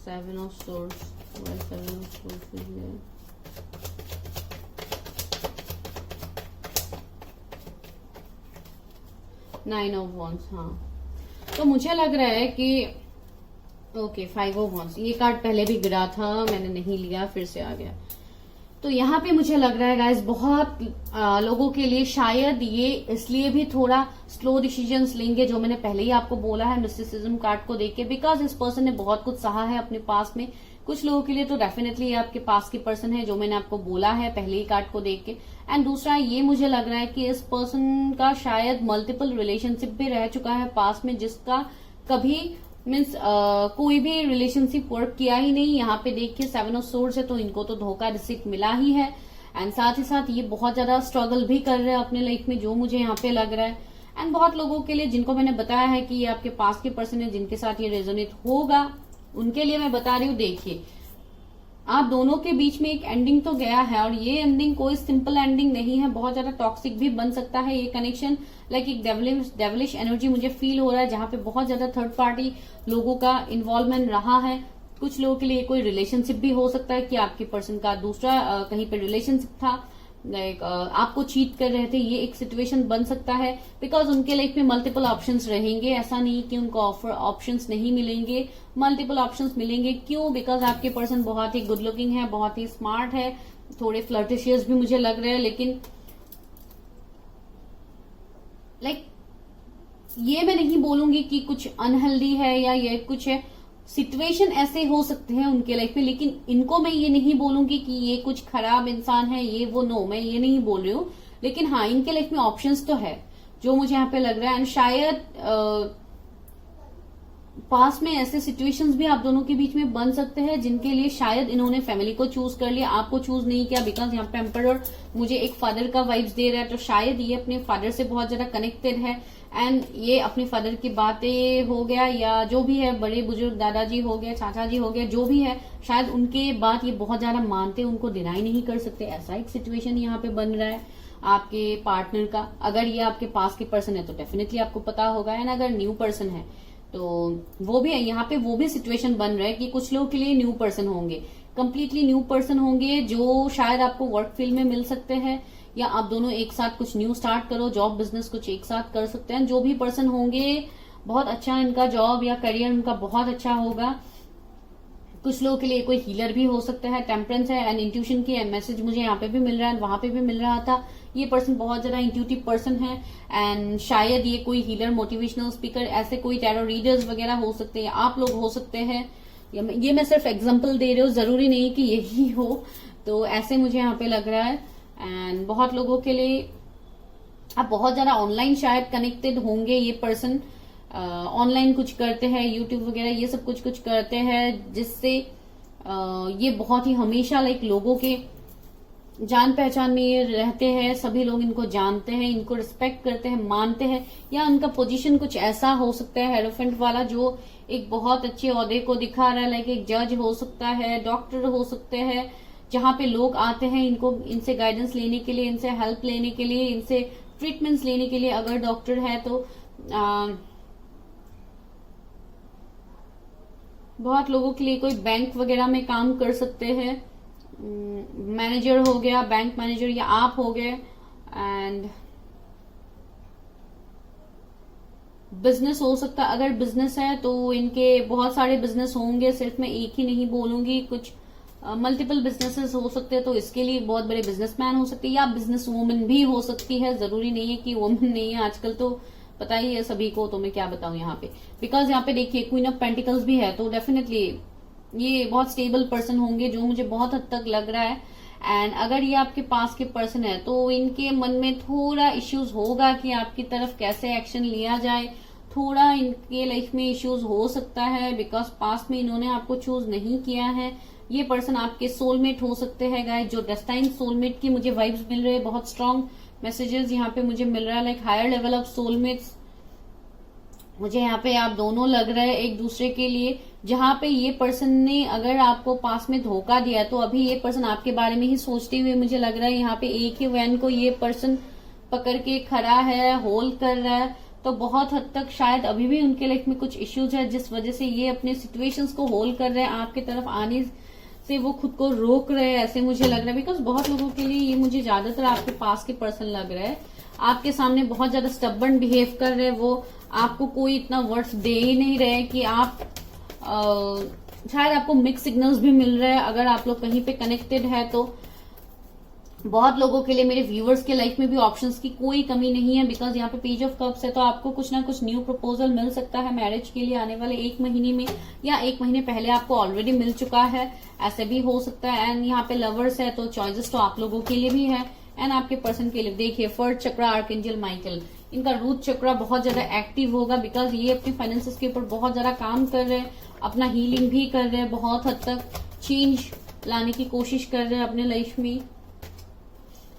seven of swords, seven of swords, nine of wands. हाँ, तो मुझे लग रहा है कि ओके, फाइव ऑफ वॉन्ड्स, ये कार्ड पहले भी गिरा था, मैंने नहीं लिया, फिर से आ गया। तो यहाँ पे मुझे लग रहा है गाइस बहुत लोगों के लिए शायद ये इसलिए भी थोड़ा स्लो डिसीजंस लेंगे, जो मैंने पहले ही आपको बोला है मिस्टिसिज्म कार्ड को देख के, बिकॉज इस पर्सन ने बहुत कुछ सहा है अपने पास में। कुछ लोगों के लिए तो डेफिनेटली ये आपके पास के पर्सन है, जो मैंने आपको बोला है पहले ही कार्ड को देख के। एंड दूसरा ये मुझे लग रहा है कि इस पर्सन का शायद मल्टीपल रिलेशनशिप भी रह चुका है पास में, जिसका कभी मीन्स कोई भी रिलेशनशिप वर्क किया ही नहीं। यहाँ पे देखिए सेवन ऑफ सोर्ड्स है, तो इनको तो धोखा रिसीट मिला ही है। एंड साथ ही साथ ये बहुत ज्यादा स्ट्रगल भी कर रहे हैं अपने लाइफ में, जो मुझे यहाँ पे लग रहा है। एंड बहुत लोगों के लिए जिनको मैंने बताया है कि ये आपके पास के पर्सन है, जिनके साथ ये रेजोनेट होगा, उनके लिए मैं बता रही हूँ। देखिए आप दोनों के बीच में एक एंडिंग तो गया है, और ये एंडिंग कोई सिंपल एंडिंग नहीं है, बहुत ज्यादा टॉक्सिक भी बन सकता है ये कनेक्शन। लाइक एक डेविलिश एनर्जी मुझे फील हो रहा है, जहां पे बहुत ज्यादा थर्ड पार्टी लोगों का इन्वॉल्वमेंट रहा है। कुछ लोगों के लिए कोई रिलेशनशिप भी हो सकता है कि आपके पर्सन का दूसरा कहीं पे रिलेशनशिप था, लाइक आपको चीट कर रहे थे, ये एक सिचुएशन बन सकता है। बिकॉज उनके लाइफ में मल्टीपल ऑप्शंस रहेंगे, ऐसा नहीं कि उनको ऑप्शंस नहीं मिलेंगे, मल्टीपल ऑप्शंस मिलेंगे। क्यों? बिकॉज आपके पर्सन बहुत ही गुड लुकिंग है, बहुत ही स्मार्ट है, थोड़े फ्लर्टिशियस भी मुझे लग रहे हैं, लेकिन लाइक ये मैं नहीं बोलूंगी कि कुछ अनहेल्दी है या ये कुछ है, सिचुएशन ऐसे हो सकते हैं उनके लाइफ में, लेकिन इनको मैं ये नहीं बोलूंगी कि ये कुछ खराब इंसान है, ये वो, नो मैं ये नहीं बोल रही हूँ। लेकिन हाँ, इनके लाइफ में ऑप्शंस तो है, जो मुझे यहाँ पे लग रहा है। एंड शायद पास में ऐसे सिचुएशंस भी आप दोनों के बीच में बन सकते हैं, जिनके लिए शायद इन्होंने फैमिली को चूज कर लिया, आपको चूज नहीं किया। बिकॉज यहाँ पे एम्परर मुझे एक फादर का वाइब्स दे रहा है, तो शायद ये अपने फादर से बहुत ज्यादा कनेक्टेड है। एंड ये अपने फादर की बातें हो गया, या जो भी है, बड़े बुजुर्ग दादाजी हो गया, चाचा जी हो गया, जो भी है, शायद उनके बात ये बहुत ज्यादा मानते, उनको डिनाई नहीं कर सकते। ऐसा एक सिचुएशन यहाँ पे बन रहा है आपके पार्टनर का। अगर ये आपके पास के पर्सन है तो डेफिनेटली आपको पता होगा, एंड अगर न्यू पर्सन है तो वो भी है। यहाँ पे वो भी सिचुएशन बन रहा है कि कुछ लोगों के लिए न्यू पर्सन होंगे, कंप्लीटली न्यू पर्सन होंगे, जो शायद आपको वर्क फील्ड में मिल सकते हैं, या आप दोनों एक साथ कुछ न्यू स्टार्ट करो, जॉब बिजनेस कुछ एक साथ कर सकते हैं। जो भी पर्सन होंगे बहुत अच्छा इनका जॉब या करियर उनका बहुत अच्छा होगा। कुछ लोगों के लिए कोई हीलर भी हो सकता है, टेम्परेंस है एंड इंट्यूशन की मैसेज मुझे यहाँ पे भी मिल रहा है, वहां पे भी मिल रहा था। ये पर्सन बहुत ज्यादा इंट्यूटिव पर्सन है एंड शायद ये कोई हीलर, मोटिवेशनल स्पीकर, ऐसे कोई टैरो रीडर्स वगैरह हो सकते हैं, आप लोग हो सकते हैं। ये मैं सिर्फ एग्जाम्पल दे रही हूँ, जरूरी नहीं कि यही हो। तो ऐसे मुझे यहाँ पे लग रहा है। एंड बहुत लोगों के लिए आप बहुत ज्यादा ऑनलाइन शायद कनेक्टेड होंगे। ये पर्सन ऑनलाइन कुछ करते हैं, यूट्यूब वगैरह ये सब कुछ करते हैं, जिससे ये बहुत ही हमेशा लाइक लोगों के जान पहचान में ये रहते हैं। सभी लोग इनको जानते हैं, इनको रिस्पेक्ट करते हैं, मानते हैं। या उनका पोजीशन कुछ ऐसा हो सकता है हेरोफेंट वाला, जो एक बहुत अच्छे ओहदे को दिखा रहा है, लाइक एक जज हो सकता है, डॉक्टर हो सकते हैं, जहां पे लोग आते हैं इनसे गाइडेंस लेने के लिए, इनसे हेल्प लेने के लिए, इनसे ट्रीटमेंट्स लेने के लिए। अगर डॉक्टर है तो बहुत लोगों के लिए कोई बैंक वगैरह में काम कर सकते हैं, मैनेजर हो गया, बैंक मैनेजर, या आप हो गए। एंड बिजनेस हो सकता है, अगर बिजनेस है तो इनके बहुत सारे बिजनेस होंगे, सिर्फ मैं एक ही नहीं बोलूंगी, कुछ मल्टीपल बिजनेसेस हो सकते हैं। तो इसके लिए बहुत बड़े बिजनेसमैन हो सकते हैं या बिजनेस वूमेन भी हो सकती है, जरूरी नहीं है कि वुमेन नहीं है, आजकल तो पता ही है सभी को। तो मैं क्या बताऊं यहाँ पे, बिकॉज यहाँ पे देखिए क्वीन ऑफ पेंटिकल्स भी है, तो डेफिनेटली ये बहुत स्टेबल पर्सन होंगे, जो मुझे बहुत हद तक लग रहा है। एंड अगर ये आपके पास के पर्सन है तो इनके मन में थोड़ा इश्यूज होगा कि आपकी तरफ कैसे एक्शन लिया जाए, थोड़ा इनके लाइफ में इश्यूज हो सकता है, बिकॉज पास्ट में इन्होंने आपको चूज नहीं किया है। ये पर्सन आपके सोलमेट हो सकते हैं गाइस, जो डेस्टाइन सोलमेट की मुझे वाइब्स मिल रहे हैं, बहुत स्ट्रांग मैसेजेस यहाँ पे मुझे मिल रहा है, like higher level of soulmates. मुझे यहाँ पे आप दोनों लग रहे हैं एक दूसरे के लिए, जहां पे ये पर्सन ने अगर आपको पास में धोखा दिया तो अभी ये पर्सन आपके बारे में ही सोचते हुए मुझे लग रहा है। यहाँ पे एक ही वैन को ये पर्सन पकड़ के खड़ा है, होल्ड कर रहा है, तो बहुत हद तक शायद अभी भी उनके लाइफ में कुछ इश्यूज है, जिस वजह से ये अपने सिचुएशंस को होल्ड कर रहे हैं, आपकी तरफ आने से वो खुद को रोक रहे हैं, ऐसे मुझे लग रहा है। बिकॉज बहुत लोगों के लिए ये मुझे ज्यादातर आपके पास के पर्सन लग रहा है, आपके सामने बहुत ज्यादा स्टबर्न बिहेव कर रहे हैं, वो आपको कोई इतना वर्थ दे ही नहीं रहे कि आप शायद आपको मिक्स सिग्नल्स भी मिल रहे हैं अगर आप लोग कहीं पे कनेक्टेड है तो। बहुत लोगों के लिए, मेरे व्यूअर्स के लाइफ में भी ऑप्शंस की कोई कमी नहीं है, बिकॉज यहाँ पे पेज ऑफ कप्स है, तो आपको कुछ ना कुछ न्यू प्रपोजल मिल सकता है मैरिज के लिए आने वाले 1 महीने में, या 1 महीने पहले आपको ऑलरेडी मिल चुका है, ऐसे भी हो सकता है। एंड यहाँ पे लवर्स है तो चॉइसेस तो आप लोगों के लिए भी है एंड आपके पर्सन के लिए। देखिए फर्स्ट चक्रा आर्कएंजल माइकल, इनका रूट चक्रा बहुत ज्यादा एक्टिव होगा, बिकॉज ये अपने फाइनेंसेस के ऊपर बहुत ज्यादा काम कर रहे हैं, अपना हीलिंग भी कर रहे हैं, बहुत हद तक चेंज लाने की कोशिश कर रहे हैं अपने लाइफ में।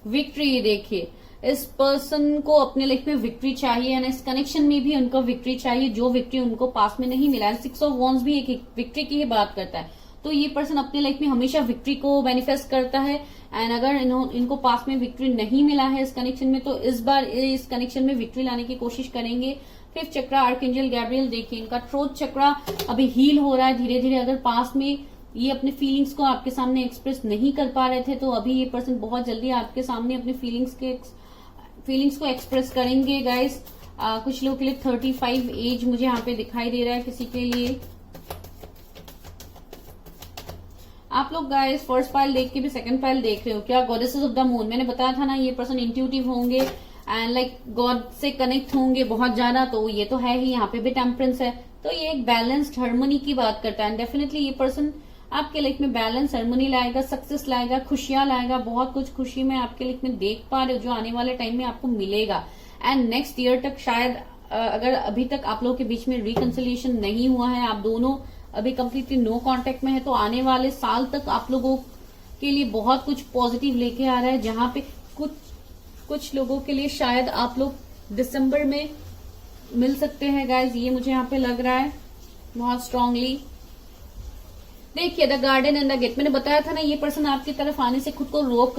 विक्ट्री, देखिए इस पर्सन को अपने लाइफ में विक्ट्री चाहिए एंड इस कनेक्शन में भी उनको विक्ट्री चाहिए, जो विक्ट्री उनको पास में नहीं मिला है। 6 ऑफ वॉन्ड्स भी एक विक्ट्री की ही बात करता है, तो ये पर्सन अपने लाइफ में हमेशा विक्ट्री को मैनिफेस्ट करता है। एंड अगर इनको पास में विक्ट्री नहीं मिला है इस कनेक्शन में, तो इस बार इस कनेक्शन में विक्ट्री लाने की कोशिश करेंगे। 5th चक्रा आर्कएंजल गैब्रियल, देखिए इनका थ्रोट चक्रा अभी हील हो रहा है धीरे धीरे। अगर पास में ये अपने फीलिंग्स को आपके सामने एक्सप्रेस नहीं कर पा रहे थे, तो अभी ये पर्सन बहुत जल्दी आपके सामने अपने फीलिंग्स को एक्सप्रेस करेंगे गाइस। कुछ लोगों के लिए 35 एज मुझे यहाँ पे दिखाई दे रहा है किसी के लिए। आप लोग गाइस फर्स्ट फाइल देख के भी सेकंड फाइल देख रहे हो क्या? गॉडेसेस ऑफ द मून, मैंने बताया था ना ये पर्सन इंट्यूटिव होंगे एंड लाइक गॉड से कनेक्ट होंगे बहुत ज्यादा, तो ये तो है ही। यहाँ पे भी टेम्परेंस है, तो ये एक बैलेंस्ड हार्मनी की बात करता है। डेफिनेटली ये पर्सन आपके लाइफ में बैलेंस हार्मनी लाएगा, सक्सेस लाएगा, खुशियां लाएगा, बहुत कुछ खुशी में आपके लाइफ में देख पा रहे हो जो आने वाले टाइम में आपको मिलेगा। एंड नेक्स्ट ईयर तक शायद अगर अभी तक आप लोगों के बीच में रिकंसिलिएशन नहीं हुआ है, आप दोनों अभी कंप्लीटली नो कांटेक्ट में है, तो आने वाले साल तक आप लोगों के लिए बहुत कुछ पॉजिटिव लेके आ रहा है। जहां पे कुछ लोगों के लिए शायद आप लोग दिसंबर में मिल सकते हैं गाइज, ये मुझे यहाँ पे लग रहा है बहुत स्ट्रांगली। देखिए the garden and the gate, मैंने बताया था ना ये पर्सन आपकी तरफ आने से खुद को रोक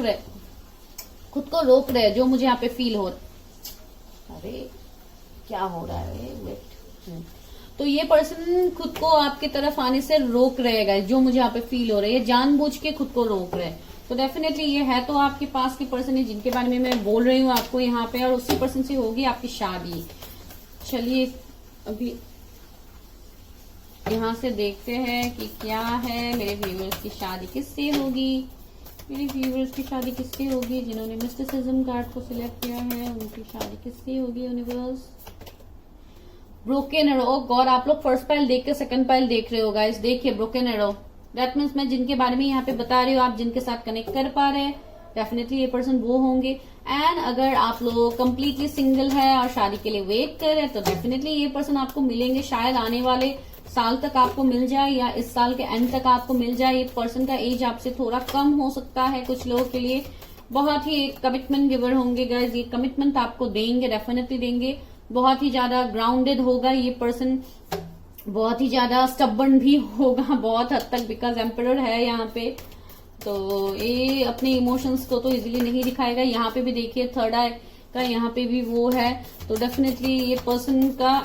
रहे, जो मुझे यहाँ पे फील हो रहा। अरे क्या हो रहा है, वेट। तो ये पर्सन खुद को आपकी तरफ आने से रोक रहेगा, जो मुझे यहाँ पे फील हो रहा है, ये जानबूझ के खुद को रोक रहे हैं। तो डेफिनेटली ये है तो आपके पास की पर्सन है जिनके बारे में मैं बोल रही हूँ आपको यहाँ पे, और उसी पर्सन से होगी आपकी शादी। चलिए अभी यहाँ से देखते हैं कि क्या है, मेरे व्यूअर्स की शादी किससे होगी, मेरे व्यूअर्स की शादी किससे होगी, जिन्होंने मिस्टिसिज्म कार्ड को सिलेक्ट किया है उनकी शादी किससे होगी यूनिवर्स। ब्रोकन एरो, ओ गॉड, आप लोग फर्स्ट पाइल देख के सेकंड पाइल देख रहे हो गाइस। देखिए ब्रोकन एरो, दैट मीन्स मैं जिनके बारे में यहाँ पे बता रही हूँ, आप जिनके साथ कनेक्ट कर पा रहे हैं, डेफिनेटली ये पर्सन वो होंगे। एंड अगर आप लोग कंप्लीटली सिंगल है और शादी के लिए वेट कर रहे हैं तो डेफिनेटली ये पर्सन आपको मिलेंगे, शायद आने वाले साल तक आपको मिल जाए या इस साल के एंड तक आपको मिल जाए। ये पर्सन का एज आपसे थोड़ा कम हो सकता है कुछ लोगों के लिए, बहुत ही कमिटमेंट गिवर होंगे गाइस, ये कमिटमेंट आपको देंगे, डेफिनेटली देंगे। बहुत ही ज्यादा ग्राउंडेड होगा ये पर्सन, बहुत ही ज्यादा स्टबर्न भी होगा बहुत हद तक, बिकॉज एम्परर है यहाँ पे, तो ये अपने इमोशंस को तो इजीली नहीं दिखाएगा। यहाँ पे भी देखिए थर्ड आई का यहाँ पे भी वो है, तो डेफिनेटली ये पर्सन का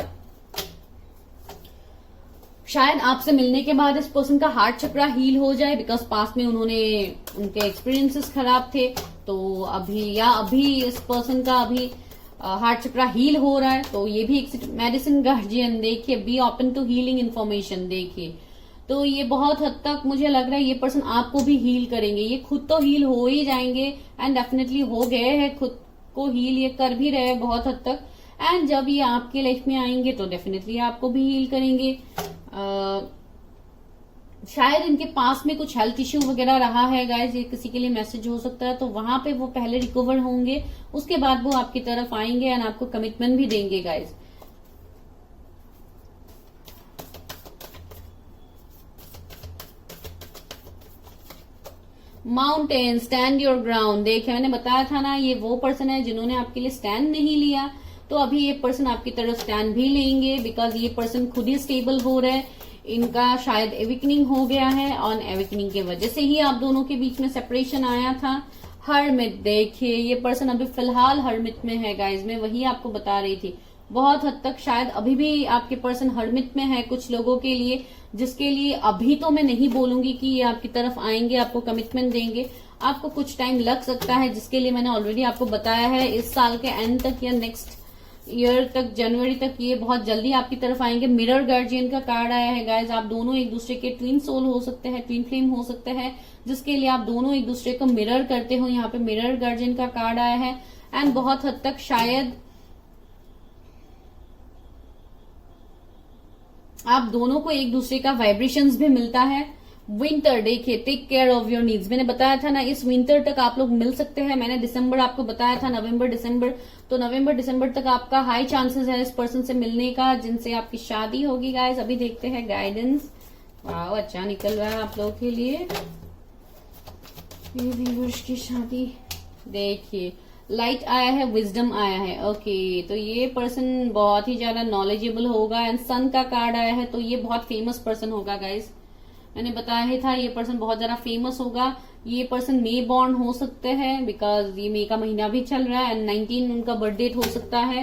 शायद आपसे मिलने के बाद इस पर्सन का हार्ट चक्रा हील हो जाए, बिकॉज पास्ट में उनके एक्सपीरियंसेस खराब थे, तो अभी इस पर्सन का अभी हार्ट चक्रा हील हो रहा है। तो ये भी एक मेडिसिन गार्जियन, देखिए be open to healing information, देखिए तो ये बहुत हद तक मुझे लग रहा है ये पर्सन आपको भी हील करेंगे, ये खुद तो हील हो ही जाएंगे एंड डेफिनेटली हो गए हैं, खुद को हील ये कर भी रहे हैं बहुत हद तक। एंड जब ये आपके लाइफ में आएंगे तो डेफिनेटली आपको भी हील करेंगे। शायद इनके पास में कुछ हेल्थ इश्यू वगैरह रहा है गाइज, ये किसी के लिए मैसेज हो सकता है, तो वहां पे वो पहले रिकवर होंगे, उसके बाद वो आपकी तरफ आएंगे एंड आपको कमिटमेंट भी देंगे guys. Mountain, stand your ground, देखिए मैंने बताया था ना ये वो पर्सन है जिन्होंने आपके लिए स्टैंड नहीं लिया, तो अभी ये पर्सन आपकी तरफ स्टैंड भी लेंगे, बिकॉज ये पर्सन खुद ही स्टेबल हो रहे हैं, इनका शायद एविकनिंग हो गया है और एविकनिंग की वजह से ही आप दोनों के बीच में सेपरेशन आया था। हर्मिट, देखिए ये पर्सन अभी फिलहाल हर्मिट में है गाइज, मैं वही आपको बता रही थी, बहुत हद तक शायद अभी भी आपके पर्सन हर्मिट में है कुछ लोगों के लिए, जिसके लिए अभी तो मैं नहीं बोलूंगी कि ये आपकी तरफ आएंगे, आपको कमिटमेंट देंगे, आपको कुछ टाइम लग सकता है, जिसके लिए मैंने ऑलरेडी आपको बताया है इस साल के एंड तक या नेक्स्ट ईयर तक, जनवरी तक ये बहुत जल्दी आपकी तरफ आएंगे। मिरर गार्जियन का कार्ड आया है गाइज, आप दोनों एक दूसरे के ट्विन सोल हो सकते हैं, ट्विन फ्लेम हो सकते हैं, जिसके लिए आप दोनों एक दूसरे को मिरर करते हो, यहाँ पे मिरर गार्जियन का कार्ड आया है। एंड बहुत हद तक शायद आप दोनों को एक दूसरे का वाइब्रेशंस भी मिलता है। विंटर, देखिए take care of your needs, मैंने बताया था ना इस विंटर तक आप लोग मिल सकते हैं, मैंने दिसंबर आपको बताया था, नवंबर दिसंबर, तो नवंबर दिसंबर तक आपका हाई चांसेस है इस पर्सन से मिलने का जिनसे आपकी शादी होगी गाइस। अभी देखते हैं गाइडेंस, वाह अच्छा निकल रहा है आप लोगों के लिए, ये व्यूअर्स की शादी, देखिए लाइट आया है, विजडम आया है, ओके, तो ये पर्सन बहुत ही ज्यादा नॉलेजेबल होगा। एंड सन का कार्ड आया है, तो ये बहुत फेमस पर्सन होगा गाइज, मैंने बताया ही था ये पर्सन बहुत ज्यादा फेमस होगा। ये पर्सन मे बॉर्न हो सकते हैं, बिकॉज ये मे का महीना भी चल रहा है एंड 19 उनका बर्थ डेट हो सकता है,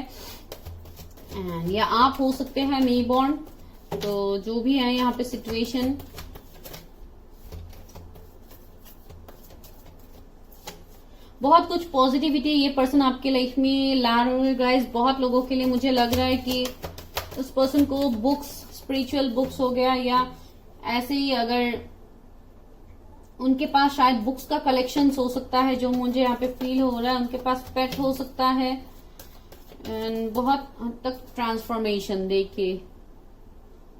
एंड या आप हो सकते हैं मे बॉर्न, तो जो भी है यहाँ पे सिचुएशन, बहुत कुछ पॉजिटिविटी ये पर्सन आपके लाइफ में ला रहे हैं गाइज। बहुत लोगों के लिए मुझे लग रहा है कि उस पर्सन को बुक्स, स्पिरिचुअल बुक्स हो गया, या ऐसे ही अगर उनके पास शायद बुक्स का कलेक्शन हो सकता है, जो मुझे यहाँ पे फील हो रहा है, उनके पास पेट हो सकता है, एंड बहुत हद तक ट्रांसफॉर्मेशन, देखिए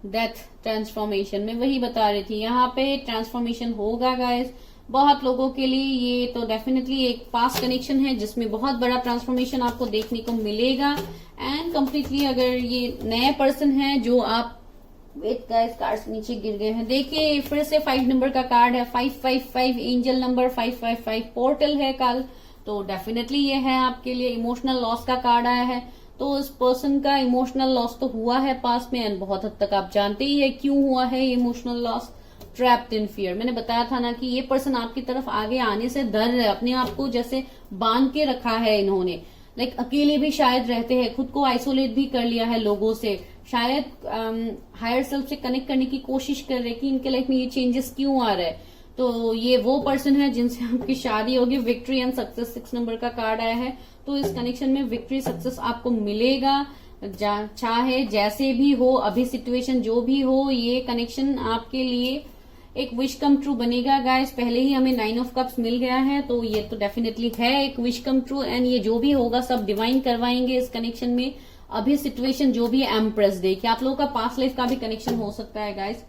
डेथ ट्रांसफॉर्मेशन, मैं वही बता रही थी, यहाँ पे ट्रांसफॉर्मेशन होगा गाइज बहुत लोगों के लिए। ये तो डेफिनेटली एक पास्ट कनेक्शन है जिसमें बहुत बड़ा ट्रांसफॉर्मेशन आपको देखने को मिलेगा। एंड कम्प्लीटली अगर ये नए पर्सन है जो आप, वेट गाइस कार्ड्स नीचे गिर गए हैं, देखिए फिर से 5 नंबर का कार्ड है, 555 एंजल नंबर, 555 पोर्टल है कल, तो डेफिनेटली ये है आपके लिए। इमोशनल लॉस का कार्ड आया है, तो इस पर्सन का इमोशनल लॉस तो हुआ है पास्ट में, एंड बहुत हद तक आप जानते ही है क्यों हुआ है emotional loss. Trapped in fear, मैंने बताया था ना कि ये पर्सन आपकी तरफ आगे आने से डर रहे, अपने आप को जैसे बांध के रखा है इन्होंने, लाइक अकेले भी शायद रहते हैं, खुद को आइसोलेट भी कर लिया है लोगों से, शायद हायर सेल्फ से कनेक्ट करने की कोशिश कर रहे कि इनके लाइफ में ये चेंजेस क्यों आ रहे हैं। तो ये वो पर्सन है जिनसे आपकी शादी होगी। विक्ट्री एंड सक्सेस 6 नंबर का कार्ड आया है, तो इस कनेक्शन में विक्ट्री सक्सेस आपको मिलेगा। चाहे जैसे भी हो, अभी सिचुएशन जो भी हो, ये कनेक्शन आपके लिए एक विश कम ट्रू बनेगा गाइस। पहले ही हमें 9 ऑफ कप्स मिल गया है, तो ये तो डेफिनेटली है एक विश कम ट्रू। एंड ये जो भी होगा सब डिवाइन करवाएंगे इस कनेक्शन में। अभी सिचुएशन जो भी है, एम्प्रेस डे, कि आप लोगों का पास्ट लाइफ का भी कनेक्शन हो सकता है गाइस।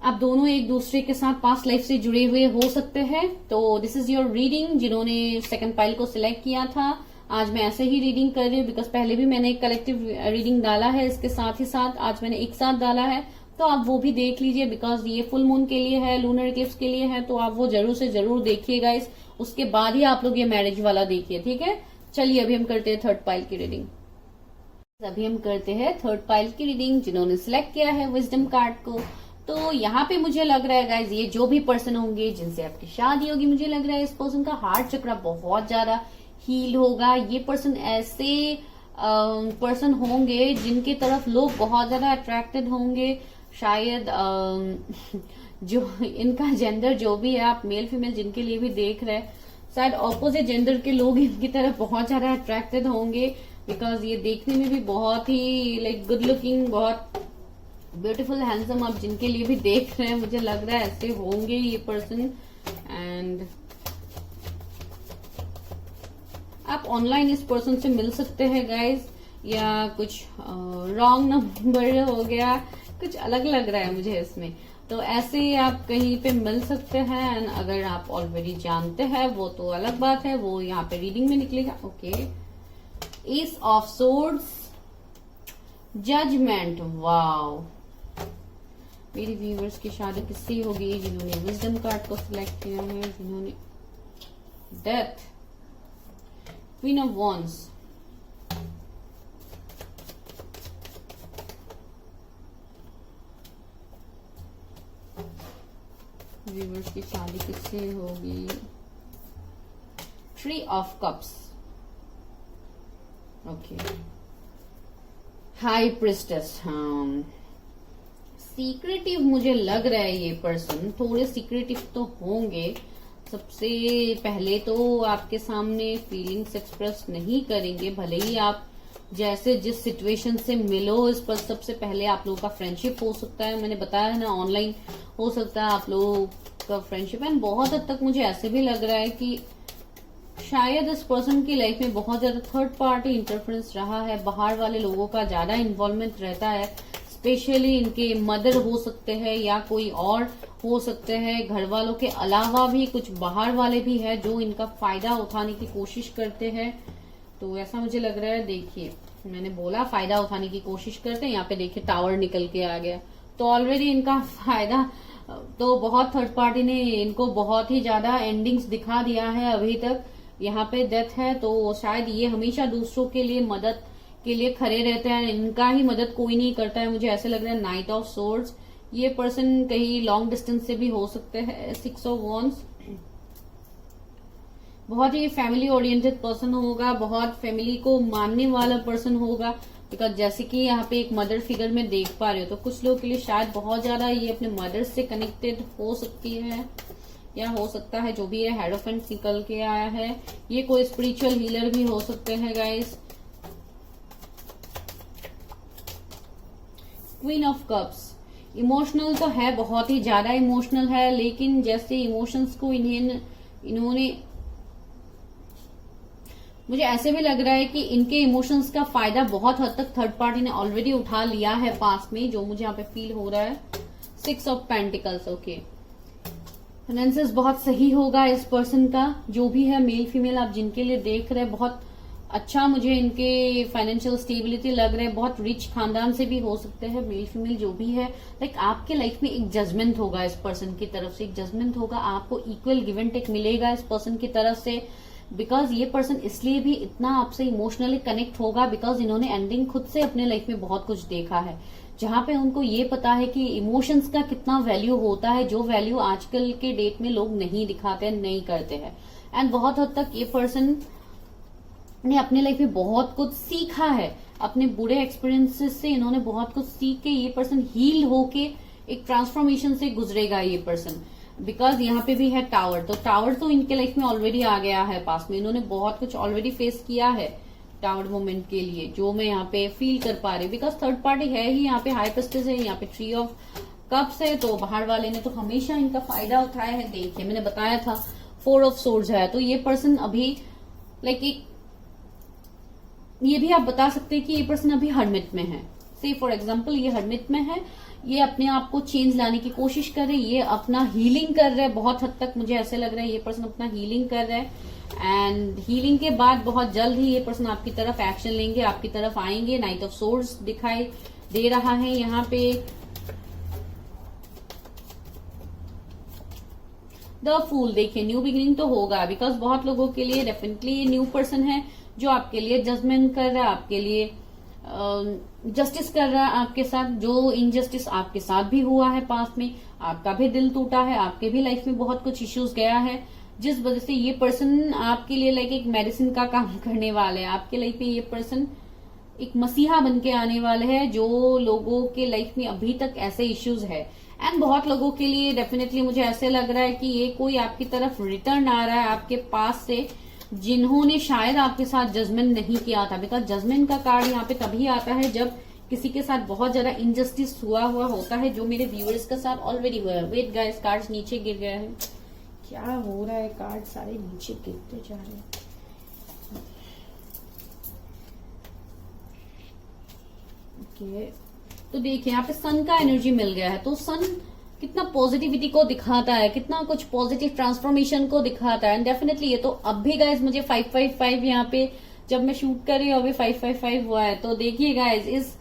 आप दोनों एक दूसरे के साथ पास्ट लाइफ से जुड़े हुए हो सकते हैं। तो दिस इज योर रीडिंग। जिन्होंने सेकंड पाइल को सिलेक्ट किया था, आज मैं ऐसे ही रीडिंग कर रही हूँ बिकॉज पहले भी मैंने एक कलेक्टिव रीडिंग डाला है, इसके साथ ही साथ आज मैंने एक साथ डाला है, तो आप वो भी देख लीजिए बिकॉज ये फुल मून के लिए है, लूनर इक्लिप्स के लिए है, तो आप वो जरूर से जरूर देखिएगा। उसके बाद ही आप लोग ये मैरिज वाला देखिए, ठीक है। चलिए अभी हम करते हैं थर्ड पाइल की रीडिंग। अभी हम करते हैं थर्ड पाइल की रीडिंग जिन्होंने सिलेक्ट किया है विजडम कार्ड को। तो यहाँ पे मुझे लग रहा है गाइज, ये जो भी पर्सन होंगे जिनसे आपकी शादी होगी, मुझे लग रहा है इस पर्सन का हार्ट चक्र बहुत ज्यादा हील होगा। ये पर्सन ऐसे पर्सन होंगे जिनकी तरफ लोग बहुत ज्यादा अट्रैक्टेड होंगे। शायद जो इनका जेंडर जो भी है, आप मेल फीमेल जिनके लिए भी देख रहे हैं, शायद ऑपोजिट जेंडर के लोग इनकी तरफ बहुत ज्यादा अट्रैक्टेड होंगे बिकॉज ये देखने में भी बहुत ही लाइक गुड लुकिंग, बहुत ब्यूटीफुल हैंडसम आप जिनके लिए भी देख रहे हैं, मुझे लग रहा है ऐसे होंगे ये पर्सन। एंड आप ऑनलाइन इस पर्सन से मिल सकते हैं गाइज, या कुछ रॉन्ग नंबर हो गया, कुछ अलग लग रहा है मुझे इसमें, तो ऐसे ही आप कहीं पे मिल सकते हैं। एंड अगर आप ऑलरेडी जानते हैं वो तो अलग बात है, वो यहाँ पे रीडिंग में निकलेगा। Okay, ace of swords, judgement. Wow, मेरी व्यूअर्स की शादी किससे होगी जिन्होंने विजडम कार्ड को सिलेक्ट किया है, जिन्होंने death, queen of wands, viewers की शादी किससे होगी, three of cups. Okay, high priestess. हाँ, सीक्रेटिव मुझे लग रहा है ये पर्सन, थोड़े सीक्रेटिव तो होंगे। सबसे पहले तो आपके सामने फीलिंग्स एक्सप्रेस नहीं करेंगे, भले ही आप जैसे जिस सिचुएशन से मिलो इस पर सबसे पहले आप लोगों का फ्रेंडशिप हो सकता है। मैंने बताया है ना, ऑनलाइन हो सकता है आप लोगों का फ्रेंडशिप। एंड बहुत हद तक मुझे ऐसे भी लग रहा है कि शायद इस पर्सन की लाइफ में बहुत ज्यादा थर्ड पार्टी इंटरफेरेंस रहा है, बाहर वाले लोगों का ज्यादा इन्वॉल्वमेंट रहता है। स्पेशली इनके मदर हो सकते हैं या कोई और हो सकते हैं, घर वालों के अलावा भी कुछ बाहर वाले भी है जो इनका फायदा उठाने की कोशिश करते हैं। तो ऐसा मुझे लग रहा है। देखिए, मैंने बोला फायदा उठाने की कोशिश करते हैं, यहाँ पे देखिए टावर निकल के आ गया, तो ऑलरेडी इनका फायदा तो बहुत थर्ड पार्टी ने इनको बहुत ही ज्यादा एंडिंग्स दिखा दिया है अभी तक। यहाँ पे डेथ है, तो शायद ये हमेशा दूसरों के लिए मदद के लिए खड़े रहते हैं, इनका ही मदद कोई नहीं करता है, मुझे ऐसे लग रहा है। नाइट ऑफ सोर्ड्स, ये पर्सन कहीं लॉन्ग डिस्टेंस से भी हो सकते हैं। सिक्स ऑफ वॉन्ड्स, बहुत ही फैमिली ओरिएंटेड पर्सन होगा, बहुत फैमिली को मानने वाला पर्सन होगा बिकॉज जैसे कि यहाँ पे एक मदर फिगर में देख पा रहे हो, तो कुछ लोगों के लिए शायद बहुत ज्यादा ये अपने मदर से कनेक्टेड हो सकती है, या हो सकता है जो भी है। हेरोफेंट निकल के आया है, ये कोई स्पिरिचुअल हीलर भी हो सकते हैं guys. Queen of cups, emotional तो है, बहुत ही ज्यादा इमोशनल है, लेकिन जैसे इमोशंस को इन्होंने मुझे ऐसे भी लग रहा है कि इनके इमोशंस का फायदा बहुत हद तक थर्ड पार्टी ने ऑलरेडी उठा लिया है पास्ट में, जो मुझे यहाँ पे फील हो रहा है। Six of pentacles. Okay, finances बहुत सही होगा इस पर्सन का, जो भी है मेल फीमेल आप जिनके लिए देख रहे हैं, बहुत अच्छा मुझे इनके फाइनेंशियल स्टेबिलिटी लग रहा है। बहुत रिच खानदान से भी हो सकते हैं मेल फीमेल जो भी है। लाइक आपके लाइफ में एक जजमेंट होगा इस पर्सन की तरफ से, एक जजमेंट होगा, आपको इक्वल गिव एंड टेक मिलेगा इस पर्सन की तरफ से। बिकॉज ये पर्सन इसलिए भी इतना आपसे इमोशनली कनेक्ट होगा बिकॉज इन्होंने एंडिंग खुद से अपने लाइफ में बहुत कुछ देखा है, जहां पे उनको ये पता है कि इमोशंस का कितना वैल्यू होता है, जो वैल्यू आजकल के डेट में लोग नहीं दिखाते, नहीं करते हैं। एंड बहुत हद तक ये पर्सन ने अपने लाइफ में बहुत कुछ सीखा है, अपने बुरे एक्सपीरियंसेस से इन्होंने बहुत कुछ सीख के ये पर्सन हील होके एक ट्रांसफॉर्मेशन से गुजरेगा ये पर्सन। बिकॉज यहाँ पे भी है टावर, तो टावर तो इनके लाइफ में ऑलरेडी आ गया है पास में, इन्होंने बहुत कुछ ऑलरेडी फेस किया है टावर मोमेंट के लिए, जो मैं यहाँ पे फील कर पा रही हूँ। बिकॉज थर्ड पार्टी है ही, यहाँ पे हाई प्रेस्टिज है, यहाँ पे ट्री ऑफ कप्स है, तो बाहर वाले ने तो हमेशा इनका फायदा उठाया है। देखिए मैंने बताया था 4 ऑफ सोर्ड्स है, तो ये पर्सन अभी लाइक एक, ये भी आप बता सकते हैं कि ये पर्सन अभी हर्मिट में है। से फॉर एग्जाम्पल ये हर्मिट में है, ये अपने आप को चेंज लाने की कोशिश कर रहे हैं, ये अपना हीलिंग कर रहे हैं। बहुत हद तक मुझे ऐसे लग रहा है ये पर्सन अपना हीलिंग कर रहे हैं, एंड हीलिंग के बाद बहुत जल्द ही ये पर्सन आपकी तरफ एक्शन लेंगे, आपकी तरफ आएंगे। नाइट ऑफ सोर्ड्स दिखाई दे रहा है यहाँ पे। द फूल, देखिए न्यू बिगिनिंग तो होगा, बिकॉज बहुत लोगों के लिए डेफिनेटली ये न्यू पर्सन है जो आपके लिए जजमेंट कर रहा है, आपके लिए जस्टिस कर रहा है आपके साथ। जो इनजस्टिस आपके साथ भी हुआ है पास्ट में, आपका भी दिल टूटा है, आपके भी लाइफ में बहुत कुछ इश्यूज गया है, जिस वजह से ये पर्सन आपके लिए लाइक एक मेडिसिन का काम करने वाले हैं। आपके लाइफ में ये पर्सन एक मसीहा बन के आने वाले हैं, जो लोगों के लाइफ में अभी तक ऐसे इश्यूज है। एंड बहुत लोगों के लिए डेफिनेटली मुझे ऐसे लग रहा है कि ये कोई आपकी तरफ रिटर्न आ रहा है आपके पास से, जिन्होंने शायद आपके साथ जजमेंट नहीं किया था। बिकॉज जजमेंट का कार्ड यहाँ पे तभी आता है जब किसी के साथ बहुत ज्यादा इनजस्टिस हुआ होता है, जो मेरे व्यूअर्स के साथ ऑलरेडी हुआ है। वेट गाइस, कार्ड्स नीचे गिर गए हैं, क्या हो रहा है, कार्ड सारे नीचे गिरते जा रहे हैं। ओके, तो देखिए यहाँ पे सन का एनर्जी मिल गया है, तो सन कितना पॉजिटिविटी को दिखाता है, कितना कुछ पॉजिटिव ट्रांसफॉर्मेशन को दिखाता है। एंड डेफिनेटली ये तो अब भी गाइज मुझे 555 यहाँ पे जब मैं शूट कर रही हूँ अभी 555 हुआ है। तो देखिए गाइज, इस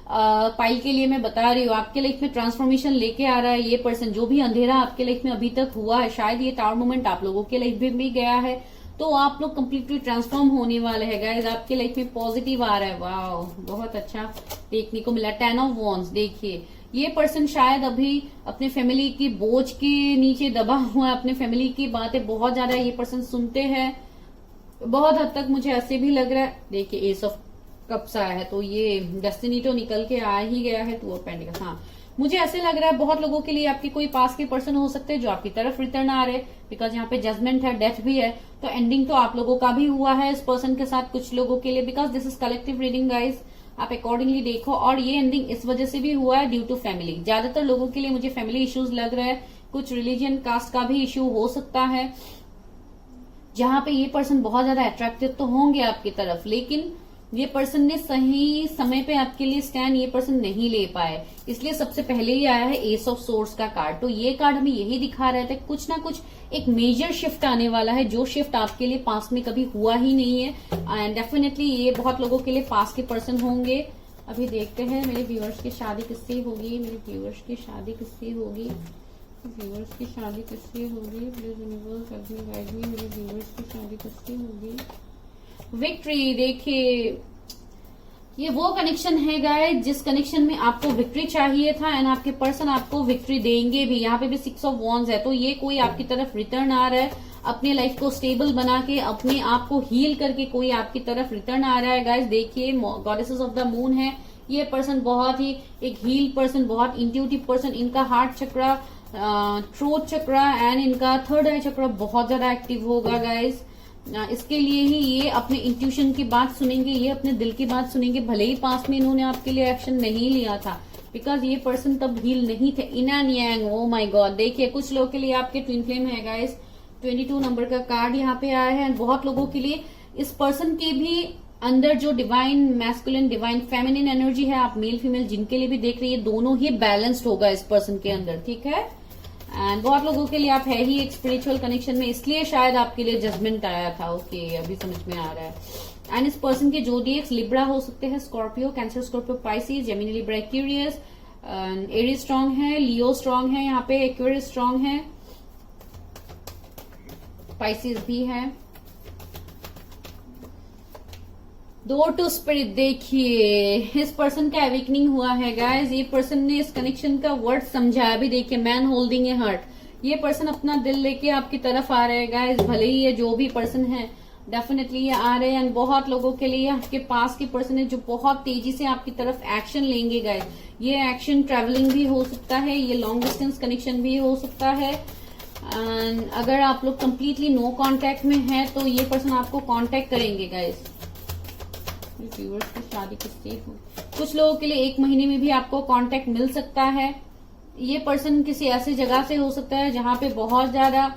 पाइल के लिए मैं बता रही हूँ, आपके लाइफ में ट्रांसफॉर्मेशन लेके आ रहा है ये पर्सन। जो भी अंधेरा आपके लाइफ में अभी तक हुआ है, शायद ये टावर मोमेंट आप लोगों के लाइफ में भी गया है, तो आप लोग कंप्लीटली ट्रांसफॉर्म होने वाले हैं गाइज। आपके लाइफ में पॉजिटिव आ रहा है, वाह बहुत अच्छा देखने को मिला। 10 ऑफ वॉन्ड्स, देखिए ये पर्सन शायद अभी अपने फैमिली की बोझ के नीचे दबा हुआ है, अपने फैमिली की बातें बहुत ज्यादा ये पर्सन सुनते हैं। बहुत हद तक मुझे ऐसे भी लग रहा है, देखिए एस ऑफ कप्स आया है, तो ये डेस्टिनी तो निकल के आ ही गया है। 2 ऑफ पेंटिकल्स, हाँ मुझे ऐसे लग रहा है बहुत लोगों के लिए आपके कोई पास के पर्सन हो सकते हैं जो आपकी तरफ रिटर्न आ रहे, बिकॉज यहाँ पे जजमेंट है, डेथ भी है, तो एंडिंग तो आप लोगों का भी हुआ है इस पर्सन के साथ कुछ लोगों के लिए। Because this is collective reading guys, आप अकॉर्डिंगली देखो। और ये एंडिंग इस वजह से भी हुआ है ड्यू टू फैमिली। ज्यादातर लोगों के लिए मुझे फैमिली इश्यूज लग रहा है, कुछ रिलीजन कास्ट का भी इश्यू हो सकता है, जहां पे ये पर्सन बहुत ज्यादा अट्रैक्टिव तो होंगे आपकी तरफ, लेकिन ये पर्सन ने सही समय पे आपके लिए स्टैंड ये पर्सन नहीं ले पाए, इसलिए सबसे पहले ही आया है एस ऑफ सोर्ड्स का कार्ड। तो ये कार्ड हमें यही दिखा रहे थे, कुछ ना कुछ एक मेजर शिफ्ट आने वाला है, जो शिफ्ट आपके लिए पास्ट में कभी हुआ ही नहीं है। एंड डेफिनेटली ये बहुत लोगों के लिए पास्ट के पर्सन होंगे। अभी देखते हैं मेरे व्यूअर्स की शादी किससे होगी, मेरे व्यूअर्स की शादी किससे होगी, व्यूअर्स की शादी किससे होगी, प्लीज यूनिवर्स अभी गाइड मी, मेरे व्यूअर्स की शादी किससे होगी। विक्ट्री, देखिए ये वो कनेक्शन है गाइस जिस कनेक्शन में आपको विक्ट्री चाहिए था, एंड आपके पर्सन आपको विक्ट्री देंगे भी। यहाँ पे भी 6 ऑफ वॉन्ड्स है, तो ये कोई आपकी तरफ रिटर्न आ रहा है, अपने लाइफ को स्टेबल बना के, अपने आप को हील करके कोई आपकी तरफ रिटर्न आ रहा है गाइस। देखिए गॉडेसेस ऑफ द मून है ये पर्सन, बहुत ही एक हील पर्सन, बहुत इंट्यूटिव पर्सन। इनका heart chakra, throat chakra and इनका थर्ड आई चक्रा बहुत ज्यादा एक्टिव होगा गाइस। इसके लिए ही ये अपने इंट्यूशन की बात सुनेंगे, ये अपने दिल की बात सुनेंगे, भले ही पास में इन्होंने आपके लिए एक्शन नहीं लिया था, बिकॉज ये पर्सन तब हील नहीं थे। In and yang, oh my God, देखिए कुछ लोगों के लिए आपके ट्विन फ्लेम है गाइस। 22 नंबर का कार्ड यहाँ पे आया है। बहुत लोगों के लिए इस पर्सन के भी अंदर जो divine masculine, divine feminine energy है, आप मेल फीमेल जिनके लिए भी देख रही है, दोनों ही बैलेंस्ड होगा इस पर्सन के अंदर, ठीक है। एंड बहुत लोगों के लिए आप है ही एक स्पिरिचुअल कनेक्शन में, इसलिए शायद आपके लिए जजमेंट आया था। ओके, अभी समझ में आ रहा है। एंड इस पर्सन के जोडिएक्स लिब्रा हो सकते हैं, Scorpio, cancer, Scorpio, Pisces, Gemini, Libra, Aquarius, Aries strong है, लियो स्ट्रांग है, यहाँ पे एक्वेरियस स्ट्रांग है, पाइसिस भी है। डोर टू स्पिरिट, देखिए इस पर्सन का अवेकनिंग हुआ है गाइस। ये पर्सन ने इस कनेक्शन का वर्ड समझा है। अभी देखिए मैन होल्डिंग ए हार्ट, ये पर्सन अपना दिल लेके आपकी तरफ आ रहे हैं गाइस। भले ही ये जो भी पर्सन है डेफिनेटली ये आ रहे हैं, एंड बहुत लोगों के लिए आपके पास के पर्सन है जो बहुत तेजी से आपकी तरफ एक्शन लेंगे गाइस। ये एक्शन ट्रेवलिंग भी हो सकता है, ये लॉन्ग डिस्टेंस कनेक्शन भी हो सकता है, एंड अगर आप लोग कंप्लीटली नो कांटेक्ट में हैं तो ये पर्सन आपको कांटेक्ट करेंगे गाइस। व्यूअर्स की शादी किससे हो, कुछ लोगों के लिए 1 महीने में भी आपको कांटेक्ट मिल सकता है। ये पर्सन किसी ऐसी जगह से हो सकता है जहां पे बहुत ज्यादा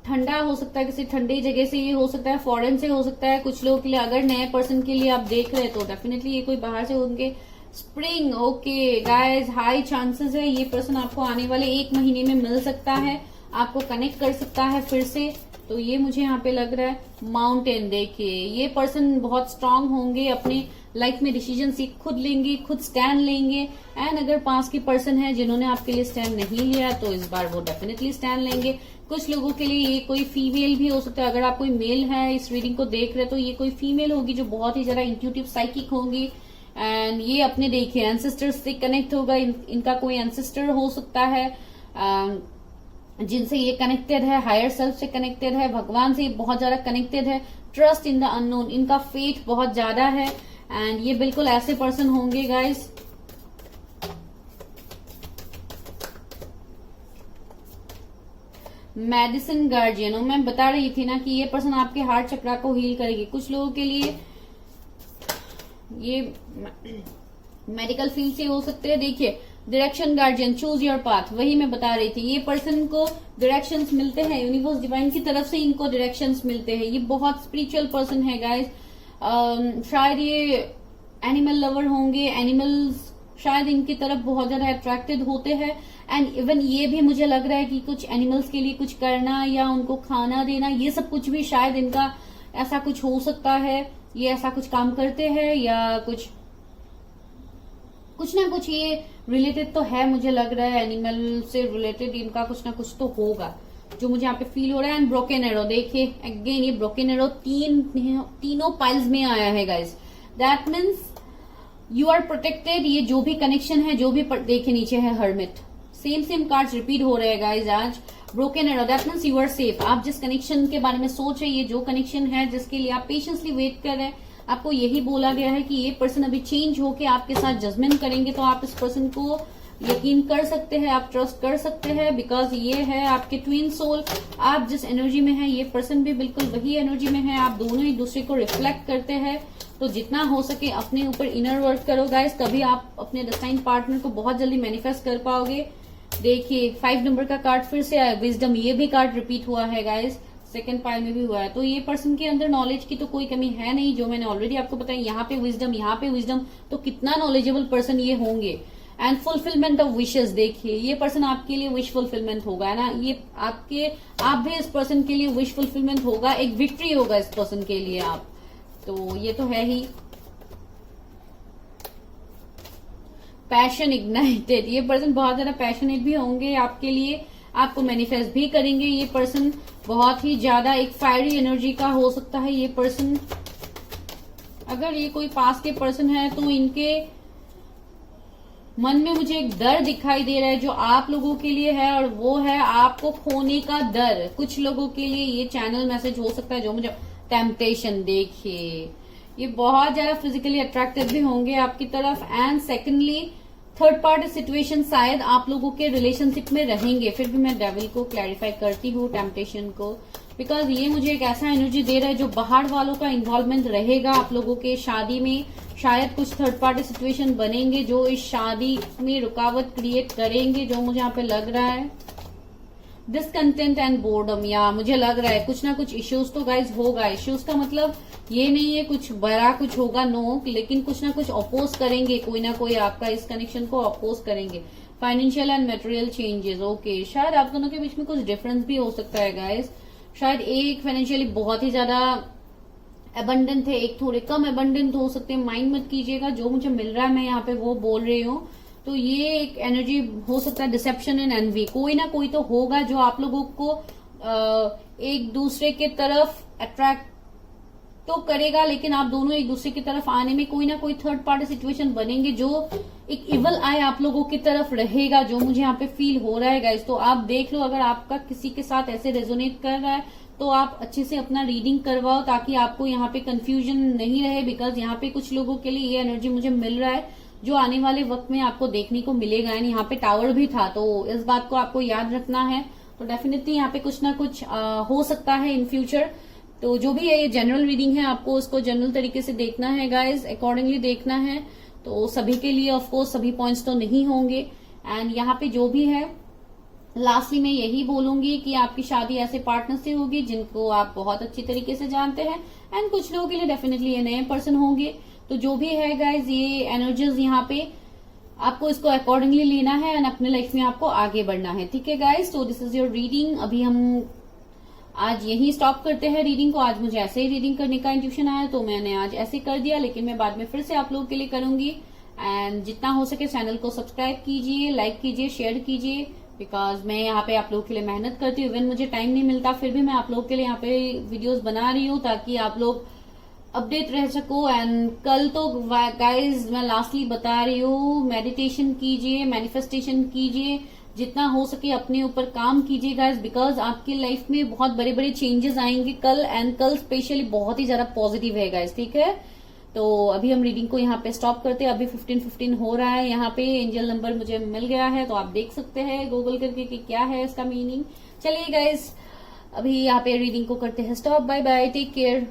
ठंडा हो सकता है, किसी ठंडी जगह से ये हो सकता है, फॉरेन से हो सकता है। कुछ लोगों के लिए, अगर नए पर्सन के लिए आप देख रहे हैं तो डेफिनेटली ये कोई बाहर से होंगे। Spring, okay guys, high chances है ये पर्सन आपको आने वाले 1 महीने में मिल सकता है, आपको कनेक्ट कर सकता है फिर से। तो ये मुझे यहाँ पे लग रहा है। माउंटेन, देखिए ये पर्सन बहुत स्ट्रांग होंगे, अपने लाइफ में डिसीजन खुद लेंगे, खुद स्टैंड लेंगे। एंड अगर पास के पर्सन है जिन्होंने आपके लिए स्टैंड नहीं लिया तो इस बार वो डेफिनेटली स्टैंड लेंगे। कुछ लोगों के लिए ये कोई फीमेल भी हो सकता है। अगर आप कोई मेल है इस रीडिंग को देख रहे तो ये कोई फीमेल होगी जो बहुत ही ज्यादा इंट्यूटिव साइकिक होंगी। एंड ये अपने देखिए एंसेस्टर्स से कनेक्ट होगा, इनका कोई एंसेस्टर हो सकता है जिनसे ये कनेक्टेड है, हायर सेल्फ से कनेक्टेड है, भगवान से बहुत ज्यादा कनेक्टेड है। ट्रस्ट इन द अननोन, इनका फेथ बहुत ज्यादा है। एंड ये बिल्कुल ऐसे पर्सन होंगे गाइस मेडिसिन गार्जियन, मैं बता रही थी ना कि ये पर्सन आपके हार्ट चक्रा को हील करेगी। कुछ लोगों के लिए ये मेडिकल फील्ड से हो सकते हैं। देखिए direction guardian, choose your path, वही मैं बता रही थी। ये पर्सन को डायरेक्शंस मिलते हैं, यूनिवर्स डिवाइन की तरफ से इनको डायरेक्शंस मिलते हैं। ये बहुत स्पिरिचुअल पर्सन है गाइस। शायद ये एनिमल लवर होंगे, एनिमल्स शायद इनकी तरफ बहुत ज्यादा अट्रैक्टेड होते हैं। एंड इवन ये भी मुझे लग रहा है कि कुछ एनिमल्स के लिए कुछ करना या उनको खाना देना, ये सब कुछ भी शायद इनका ऐसा कुछ हो सकता है। ये ऐसा कुछ काम करते हैं या कुछ ना कुछ ये रिलेटेड तो है, मुझे लग रहा है एनिमल से रिलेटेड इनका कुछ ना कुछ तो होगा जो मुझे यहाँ पे फील हो रहा है। एंड ब्रोकन एरो, देखिए अगेन ये ब्रोकन एरो तीनों पाइल्स में आया है guys. That means you are protected. ये जो भी कनेक्शन है, जो भी देखिए नीचे है हर्मिट, सेम कार्ड्स रिपीट हो रहे हैं गाइस आज। Broken arrow, that means you are safe. आप जिस कनेक्शन के बारे में सोच रहे हैं, ये जो कनेक्शन है जिसके लिए आप पेशेंसली वेट कर रहे हैं, आपको यही बोला गया है कि ये पर्सन अभी चेंज होके आपके साथ जजमेंट करेंगे तो आप इस पर्सन को यकीन कर सकते हैं, आप ट्रस्ट कर सकते हैं, बिकॉज ये है आपके ट्विन सोल। आप जिस एनर्जी में है ये पर्सन भी बिल्कुल वही एनर्जी में है। आप दोनों एक दूसरे को रिफ्लेक्ट करते हैं। तो जितना हो सके अपने ऊपर इनर वर्क करो गाइस, तभी आप अपने डिस्टाइन पार्टनर को बहुत जल्दी मैनिफेस्ट कर पाओगे। देखिए 5 नंबर का कार्ड फिर से आया, विजडम, ये भी कार्ड रिपीट हुआ है गाइस, सेकंड पाइल में भी हुआ है। तो ये पर्सन के अंदर नॉलेज की तो कोई कमी है नहीं, जो मैंने ऑलरेडी आपको बताया। यहाँ पे विजडम, तो कितना नॉलेजेबल पर्सन ये होंगे। एंड फुलफिलमेंट ऑफ विशेस, देखिए ये पर्सन आपके लिए विश फुलफिलमेंट होगा, है ना। ये आप भी इस पर्सन के लिए विश फुलफिलमेंट होगा, एक विक्ट्री होगा इस पर्सन के लिए आप, तो ये तो है ही। पैशन इग्नाइटेड, ये पर्सन बहुत ज्यादा पैशनेट भी होंगे आपके लिए, आपको मैनिफेस्ट भी करेंगे। ये पर्सन बहुत ही ज्यादा एक फायरी एनर्जी का हो सकता है। ये पर्सन, अगर ये कोई पास के पर्सन है तो इनके मन में मुझे एक डर दिखाई दे रहा है जो आप लोगों के लिए है, और वो है आपको खोने का डर। कुछ लोगों के लिए ये चैनल मैसेज हो सकता है जो मुझे टेम्पटेशन, देखिए ये बहुत ज्यादा फिजिकली अट्रैक्टिव भी होंगे आपकी तरफ। And secondly third party situation शायद आप लोगों के रिलेशनशिप में रहेंगे। फिर भी मैं डेविल को क्लैरिफाई करती हूँ टेम्पटेशन को, बिकॉज ये मुझे एक ऐसा एनर्जी दे रहा है जो बाहर वालों का इन्वॉल्वमेंट रहेगा आप लोगों के शादी में। शायद कुछ थर्ड पार्टी सिचुएशन बनेंगे जो इस शादी में रुकावट क्रिएट करेंगे, जो मुझे यहाँ पे लग रहा है। डिसकंटेंट एंड बोर्डम, या मुझे लग रहा है कुछ ना कुछ इश्यूज तो गाइज होगा। इश्यूज का मतलब ये नहीं है कुछ बड़ा कुछ होगा, नो, लेकिन कुछ ना कुछ अपोज करेंगे, कोई ना कोई आपका इस कनेक्शन को अपोज करेंगे। Financial and material changes, okay, शायद आप दोनों के बीच में कुछ डिफरेंस भी हो सकता है गाइज। शायद एक फाइनेंशियली बहुत ही ज्यादा अबंडेंट है, एक थोड़े कम अबंडेंट हो सकते हैं। माइंड मत कीजिएगा, जो मुझे मिल रहा है मैं यहाँ पे वो बोल रही हूँ। तो ये एक एनर्जी हो सकता है डिसेप्शन एंड एनवी, कोई ना कोई तो होगा जो आप लोगों को एक दूसरे के तरफ अट्रैक्ट तो करेगा, लेकिन आप दोनों एक दूसरे की तरफ आने में कोई ना कोई थर्ड पार्टी सिचुएशन बनेंगे जो एक इवल आई आप लोगों की तरफ रहेगा, जो मुझे यहाँ पे फील हो रहा है गाइस। तो आप देख लो, अगर आपका किसी के साथ ऐसे रेजोनेट कर रहा है तो आप अच्छे से अपना रीडिंग करवाओ, ताकि आपको यहाँ पे कंफ्यूजन नहीं रहे, बिकॉज यहाँ पे कुछ लोगों के लिए ये एनर्जी मुझे मिल रहा है जो आने वाले वक्त में आपको देखने को मिलेगा। एंड यहाँ पे टावर भी था, तो इस बात को आपको याद रखना है। तो डेफिनेटली यहाँ पे कुछ ना कुछ हो सकता है इन फ्यूचर। तो जो भी है ये जनरल रीडिंग है, आपको उसको जनरल तरीके से देखना है गाइज, अकॉर्डिंगली देखना है। तो सभी के लिए ऑफकोर्स सभी पॉइंट्स तो नहीं होंगे। एंड यहाँ पे जो भी है लास्टली मैं यही बोलूंगी कि आपकी शादी ऐसे पार्टनर से होगी जिनको आप बहुत अच्छी तरीके से जानते हैं। एंड कुछ लोगों के लिए डेफिनेटली ये नए पर्सन होंगे। तो जो भी है गाइज, ये एनर्जीज यहाँ पे आपको इसको अकॉर्डिंगली लेना है एंड अपने लाइफ में आपको आगे बढ़ना है। ठीक है गाइज, तो दिस इज योर रीडिंग। अभी हम आज यही स्टॉप करते हैं रीडिंग को। आज मुझे ऐसे ही रीडिंग करने का इंट्यूशन आया तो मैंने आज ऐसे कर दिया, लेकिन मैं बाद में फिर से आप लोगों के लिए करूंगी। एंड जितना हो सके चैनल को सब्सक्राइब कीजिए, लाइक कीजिए, शेयर कीजिए, बिकॉज मैं यहाँ पे आप लोगों के लिए मेहनत करती हूँ। इवन मुझे टाइम नहीं मिलता, फिर भी मैं आप लोगों के लिए यहाँ पे वीडियोस बना रही हूँ ताकि आप लोग अपडेट रह सको। एंड कल तो गाइज मैं लास्टली बता रही हूँ, मेडिटेशन कीजिए, मैनिफेस्टेशन कीजिए, जितना हो सके अपने ऊपर काम कीजिए गाइज, बिकॉज आपकी लाइफ में बहुत बड़े बड़े चेंजेस आएंगे कल। एंड कल स्पेशली बहुत ही ज्यादा पॉजिटिव है गाइज। ठीक है, तो अभी हम रीडिंग को यहाँ पे स्टॉप करते हैं। अभी 15:15 हो रहा है। यहाँ पे एंजल नंबर मुझे मिल गया है, तो आप देख सकते हैं गूगल करके कि क्या है इसका मीनिंग। चलिए गाइज, अभी यहाँ पे रीडिंग को करते हैं stop. Bye bye, take care.